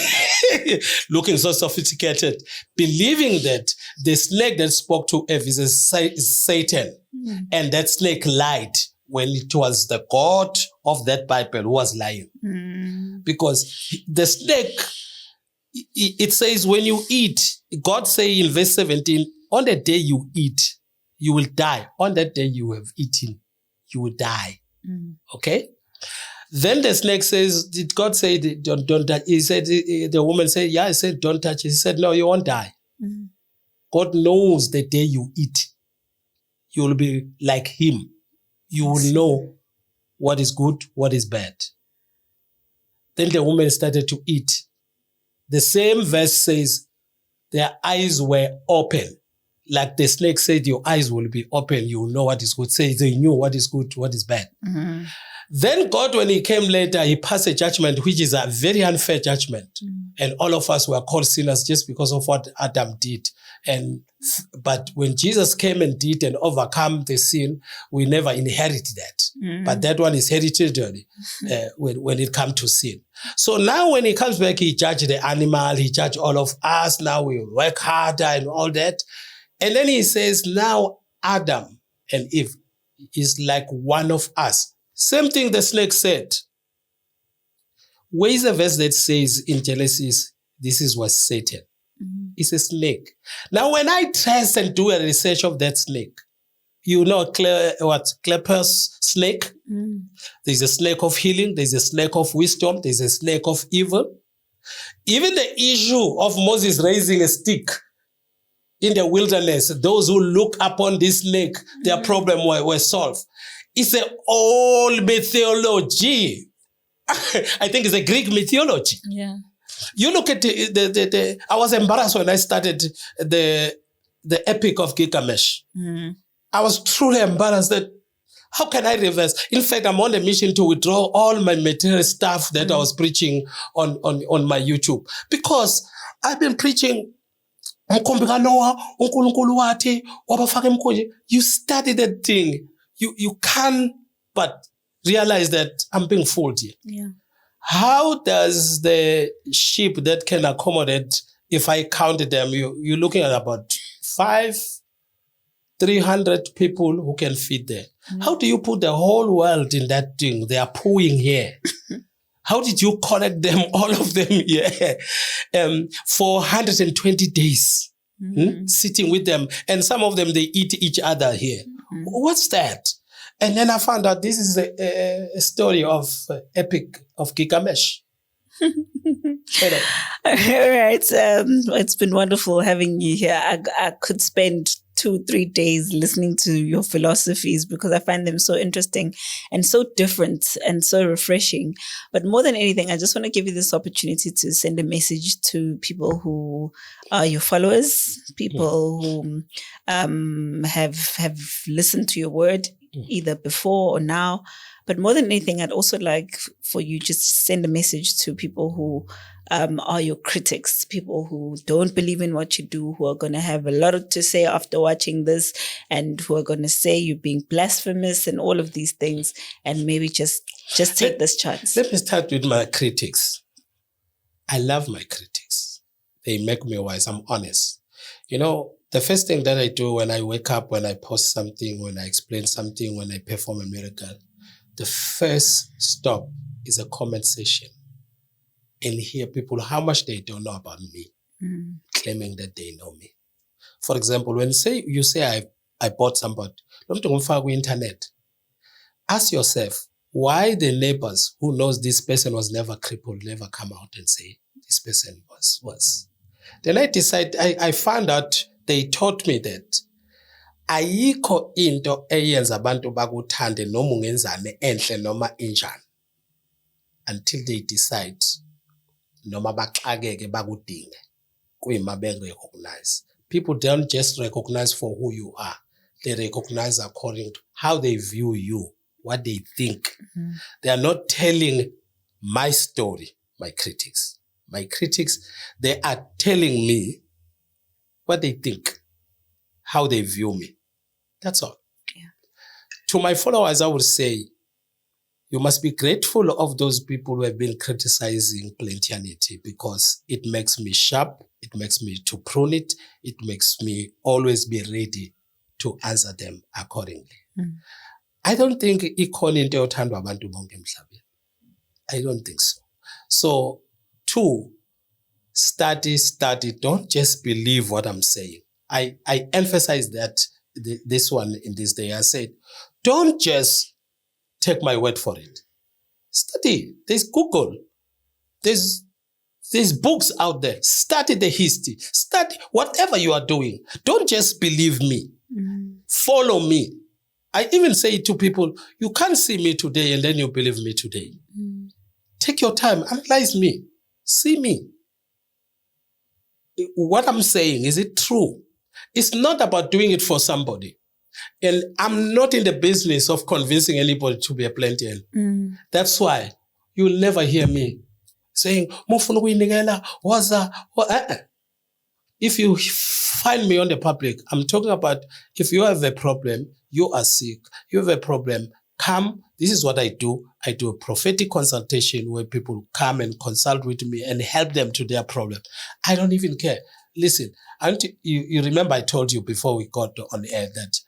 looking so sophisticated, believing that the snake that spoke to Eve is Satan, and that snake lied when it was the God of that Bible who was lying. Because the snake, it says when you eat, God say in verse 17, on the day you eat, you will die. On that day you have eaten, you will die. Okay? Then the snake says, did God say, don't touch? He said, the woman said, yeah, I said, don't touch it. He said, no, you won't die. God knows the day you eat, you will be like him. You will know what is good, what is bad. Then the woman started to eat. The same verse says their eyes were open. Like the snake said, your eyes will be open. You will know what is good. Say they knew what is good, what is bad. Mm-hmm. Then God, when he came later, he passed a judgment, which is a very unfair judgment. And all of us were called sinners just because of what Adam did. But when Jesus came and did and overcome the sin, we never inherit that. But that one is hereditary when it comes to sin. So now when he comes back, he judged the animal, he judged all of us. Now we will work harder and all that. And then he says, now Adam and Eve is like one of us. Same thing the snake said. Where is the verse that says in Genesis, this is what Satan? It's a snake. Now, when I trace and do a research of that snake, you know Clapper's snake? There's a snake of healing. There's a snake of wisdom. There's a snake of evil. Even the issue of Moses raising a stick in the wilderness, those who look upon this snake, their problem were solved. It's an old mythology. I think it's a Greek mythology. Yeah. You look at the I was embarrassed when I started the Epic of Gilgamesh. I was truly embarrassed that how can I reverse? In fact, I'm on a mission to withdraw all my material stuff that I was preaching on my YouTube, because I've been preaching. You study that thing. You can't but realize that I'm being fooled here. Yeah. How does the sheep that can accommodate, if I counted them, you're looking at about 300 people who can feed there. How do you put the whole world in that thing? They are pooing here. How did you collect them, all of them here, for 120 days, sitting with them? And some of them, they eat each other here. What's that? And then I found out this is a story of Epic of Gilgamesh. All right. It's been wonderful having you here. I could spend 2-3 days listening to your philosophies because I find them so interesting and so different and so refreshing. But more than anything, I just want to give you this opportunity to send a message to people who are your followers, people who have listened to your word either before or now. But more than anything, I'd also like for you just to send a message to people who are your critics, people who don't believe in what you do, who are going to have a lot to say after watching this, and who are going to say you're being blasphemous and all of these things, and maybe just take this chance. Let me start with my critics. I love my critics. They make me wise. I'm honest. You know, the first thing that I do when I wake up, when I post something, when I explain something, when I perform a miracle, the first stop is a comment section and hear people how much they don't know about me, claiming that they know me. For example, when you say I bought somebody, internet, ask yourself why the neighbors who knows this person was never crippled never come out and say this person was. Then I found out they taught me that ayikho into eyenza abantu bakuthande noma ungenzane enhle noma injani until they decide noma baxakeke bakudinge kuyima recognize. People don't just recognize for who you are. They recognize according to how they view you, what they think. They are not telling my story, my critics. My critics, they are telling me what they think, how they view me. That's all. Yeah. To my followers, I would say, you must be grateful of those people who have been criticizing Plentianity, because it makes me sharp, it makes me to prune it, it makes me always be ready to answer them accordingly. I don't think I don't think so. So, 2, study. Don't just believe what I'm saying. I emphasize that this one in this day. I said, don't just take my word for it. Study. There's Google. There's books out there. Study the history. Study whatever you are doing. Don't just believe me. Follow me. I even say to people, you can't see me today and then you believe me today. take your time, analyze me, see me. What I'm saying, is it true? It's not about doing it for somebody. And I'm not in the business of convincing anybody to be a Plentian. That's why you'll never hear me saying, if you find me on the public, I'm talking about if you have a problem, you are sick, you have a problem, come. This is what I do. I do a prophetic consultation where people come and consult with me and help them to their problem. I don't even care. Listen, you remember I told you before we got on air that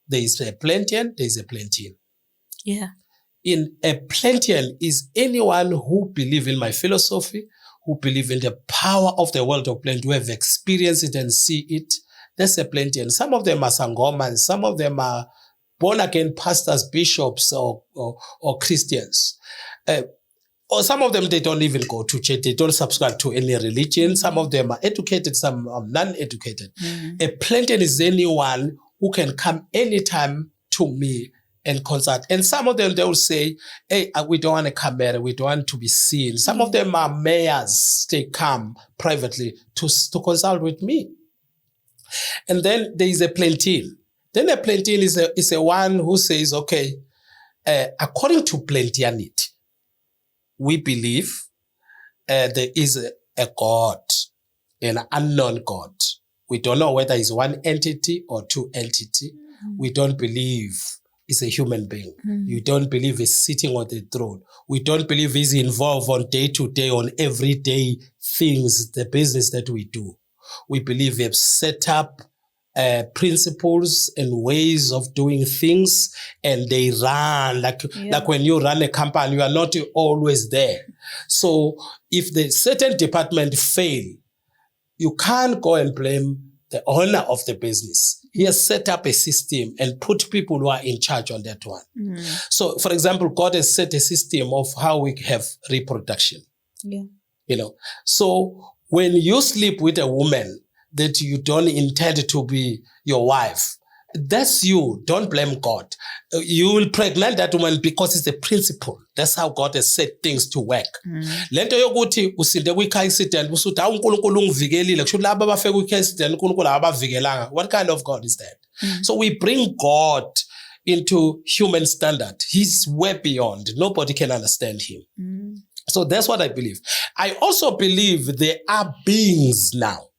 there is a Plentian, there is a Plentian. Yeah. In a Plentian is anyone who believes in my philosophy, who believe in the power of the world of plant, who have experienced it and see it. That's a Plentian. Some of them are Sangomans, some of them are born-again pastors, bishops, or Christians. Or some of them, they don't even go to church. They don't subscribe to any religion. Some of them are educated, some are non-educated. A Plentian is anyone who can come anytime to me and consult. And some of them, they will say, hey, we don't want a camera. We don't want to be seen. Some of them are mayors. They come privately to consult with me. And then there is a Plentian. Then a Plentian is a one who says, okay, according to Plentianity, we believe there is a God, an unknown God. We don't know whether it's one entity or two entities. We don't believe is a human being. You don't believe he's sitting on the throne. We don't believe he's involved on day to day, on everyday things, the business that we do. We believe we have set up principles and ways of doing things, and they run like when you run a company, you are not always there. So if the certain department fail, you can't go and blame the owner of the business. He has set up a system and put people who are in charge on that one. So, for example, God has set a system of how we have reproduction. You know, so when you sleep with a woman that you don't intend to be your wife, that's you. Don't blame God. You will pregnant that woman because it's a principle. That's how God has set things to work. Lento yokuthi usinde kwi-car accident usuthi uNkulunkulu ungivikelile kusho laba abafeke kwi-car accident uNkulunkulu abavikelanga. What kind of God is that? So we bring God into human standard. He's way beyond. Nobody can understand him. So that's what I believe. I also believe there are beings now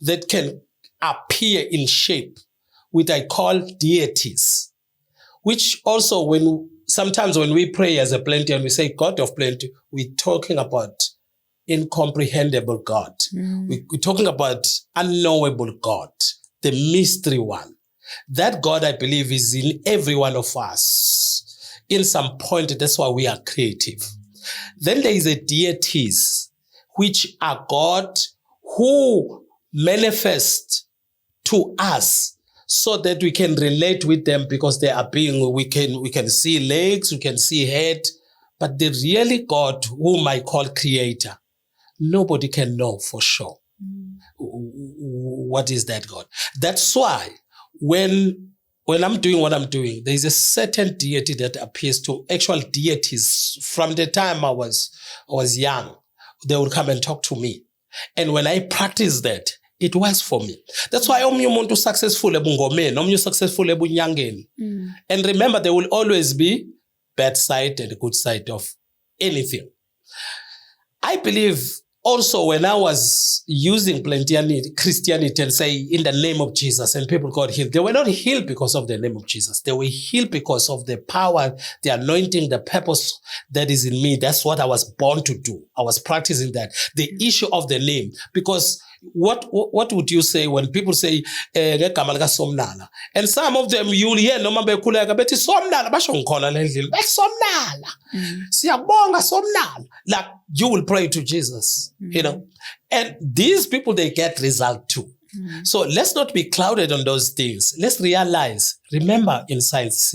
that can appear in shape, which I call deities, which also sometimes when we pray as a Plentian, we say God of plenty, we're talking about incomprehensible God. We're talking about unknowable God, the mystery one. That God, I believe, is in every one of us. In some point, that's why we are creative. Then there is a deities, which are God who manifest to us so that we can relate with them, because they are being, we can see legs, we can see head, but the really God, whom I call creator, nobody can know for sure. What is that God? That's why when I'm doing what I'm doing, there is a certain deity that appears to actual deities. From the time I was young, they would come and talk to me. And when I practice that, it works for me. That's why I'm umuntu successful ebungomeni, I'm successful ebunyangeni. And remember, there will always be bad side and good side of anything. I believe also when I was using Plentianity, Christianity, and say in the name of Jesus, and people got healed, they were not healed because of the name of Jesus. They were healed because of the power, the anointing, the purpose that is in me. That's what I was born to do. I was practicing that. The issue of the name, because what would you say when people say Somnala? And some of them you'll hear noma bekhuleka bethi Somnala basho ngikhona lendlela Somnala siyabonga Somnala, like you will pray to Jesus, you know, and these people, they get result too. So let's not be clouded on those things. Let's realize, remember, in science,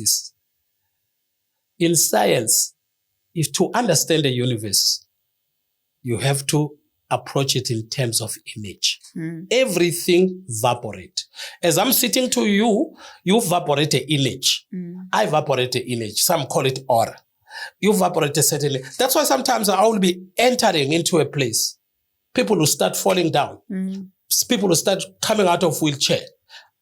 if to understand the universe, you have to approach it in terms of image. Everything evaporate. As I'm sitting to you, you evaporate an image. I evaporate an image. Some call it aura. you evaporate certainly. That's why sometimes I will be entering into a place. People will start falling down. People will start coming out of wheelchair.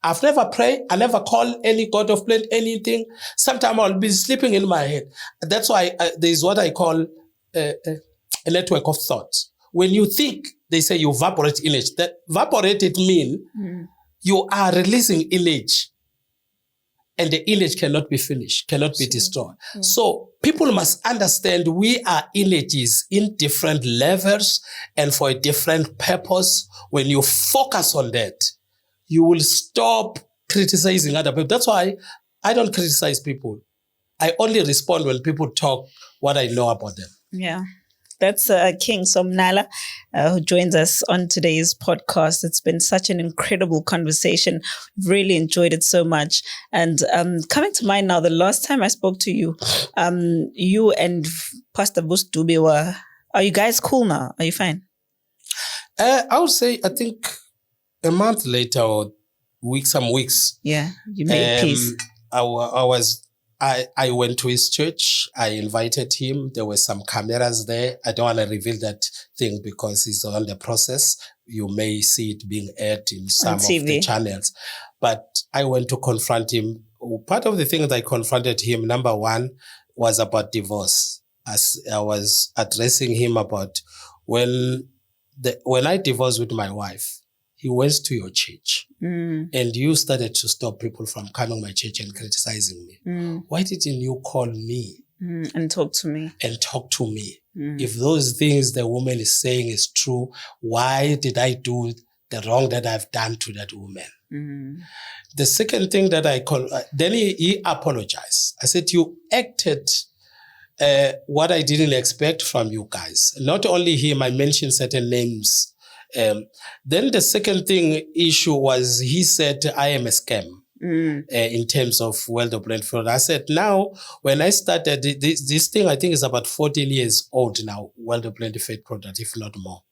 I've never prayed. I never call any God of Plant anything. Sometimes I'll be sleeping in my head. That's why there's what I call a network of thoughts. When you think, they say you evaporate image. That evaporated mean you are releasing image. And the image cannot be finished, cannot be destroyed. So people must understand we are images in different levels and for a different purpose. When you focus on that, you will stop criticizing other people. That's why I don't criticize people. I only respond when people talk what I know about them. Yeah. That's King Somnala, who joins us on today's podcast. It's been such an incredible conversation. Really enjoyed it so much. And coming to mind now, the last time I spoke to you, you and Pastor Bus Dube are you guys cool now? Are you fine? I would say, I think a month later or some weeks. Yeah, you made peace. I went to his church. I invited him. There were some cameras there. I don't want to reveal that thing because it's on the process. You may see it being aired in some of the channels. But I went to confront him. Part of the thing that I confronted him, number one, was about divorce. As I was addressing him about when I divorced with my wife, he went to your church and you started to stop people from coming to my church and criticizing me. Why didn't you call me? And talk to me. If those things the woman is saying is true, why did I do the wrong that I've done to that woman? The second thing that then he apologized. I said, you acted what I didn't expect from you guys. Not only him, I mentioned certain names. Then the second issue was he said I am a scam in terms of World of Plant Fraud. I said now when I started this thing, I think is about 14 years old now, World of Plant Fake Product, if not more.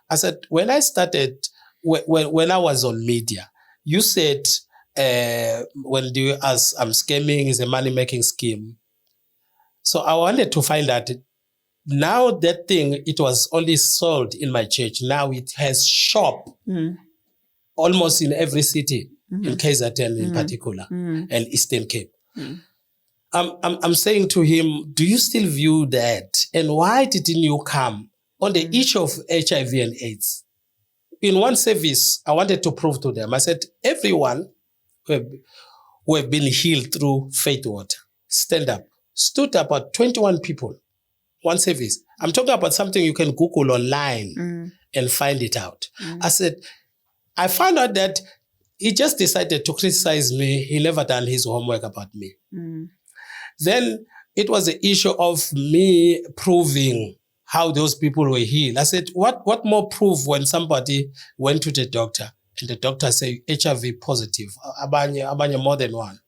I said when I started, when I was on media, you said when you ask I'm scamming is a money making scheme. So I wanted to find out. Now that thing, it was only sold in my church. Now it has shop almost in every city, in KZN in particular, and Eastern Cape. I'm saying to him, do you still view that? And why didn't you come on the issue of HIV and AIDS? In one service, I wanted to prove to them. I said, everyone who have been healed through faith water, stand up. Stood about 21 people. One service. I'm talking about something you can Google online and find it out. I said, I found out that he just decided to criticize me. He never done his homework about me. Then it was the issue of me proving how those people were healed. I said, what more proof when somebody went to the doctor and the doctor said HIV positive, abanye more than one.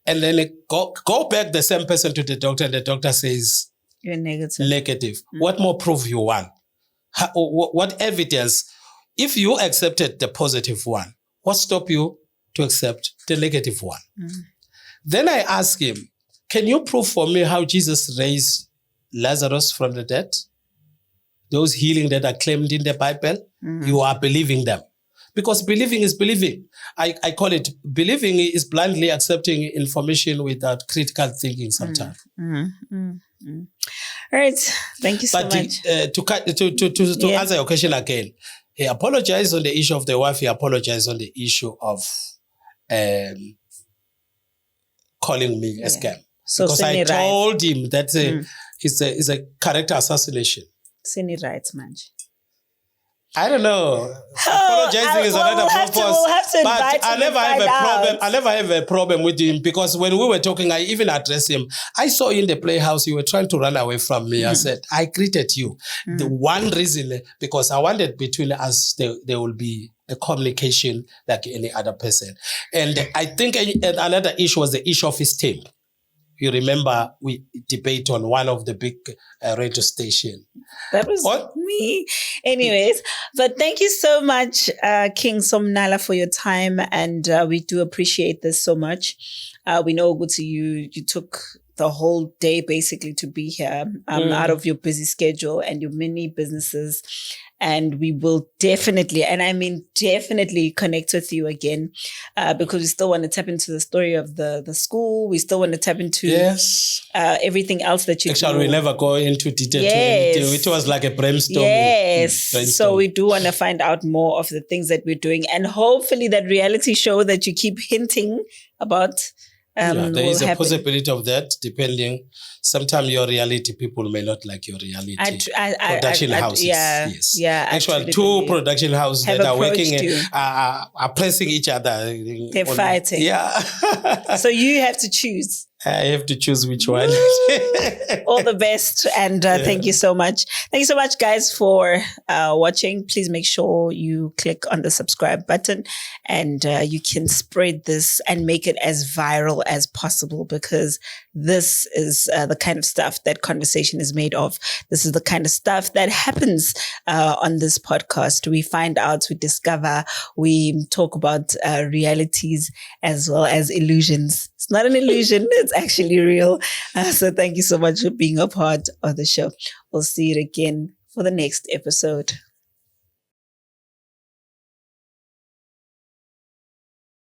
And then go back the same person to the doctor and the doctor says, you're negative. What more proof you want? What evidence? If you accepted the positive one, what stopped you to accept the negative one? Then I asked him, can you prove for me how Jesus raised Lazarus from the dead? Those healing that are claimed in the Bible, you are believing them. Because believing is believing. I call it believing is blindly accepting information without critical thinking sometimes. All right. Thank you so much. To answer your question again, he apologized on the issue of the wife. He apologized on the issue of calling me a scam. So because I told him that it's a character assassination. Sini rights, man. I don't know. Apologizing is another purpose. But I never have a problem with him because when we were talking, I even addressed him. I saw in the playhouse, you were trying to run away from me. I said, I greeted you. The one reason, because I wanted between us, there will be a communication like any other person. And I think another issue was the issue of his team. You remember we debate on one of the big radio station. That was me. Anyways, but thank you so much, King Somnala, for your time. And we do appreciate this so much. We know good to you. You took the whole day basically to be here out of your busy schedule and your many businesses. And we will definitely, and I mean definitely, connect with you again because we still want to tap into the story of the school. We still want to tap into everything else that you do. Actually, we never go into detail. It was like a brainstorm. Yes. So we do want to find out more of the things that we're doing, and hopefully that reality show that you keep hinting about. There is a possibility of that, depending. Sometimes your reality, people may not like your reality. Production houses. Yeah. Actually, two production houses that are working are pressing each other. They're fighting. Yeah. So you have to choose. I have to choose which one. All the best. And thank you so much. Thank you so much, guys, for watching. Please make sure you click on the subscribe button and you can spread this and make it as viral as possible, because this is the kind of stuff that conversation is made of. This is the kind of stuff that happens on this podcast. We find out, we discover, we talk about realities as well as illusions. It's not an illusion. It's actually real. So thank you so much for being a part of the show. We'll see you again for the next episode.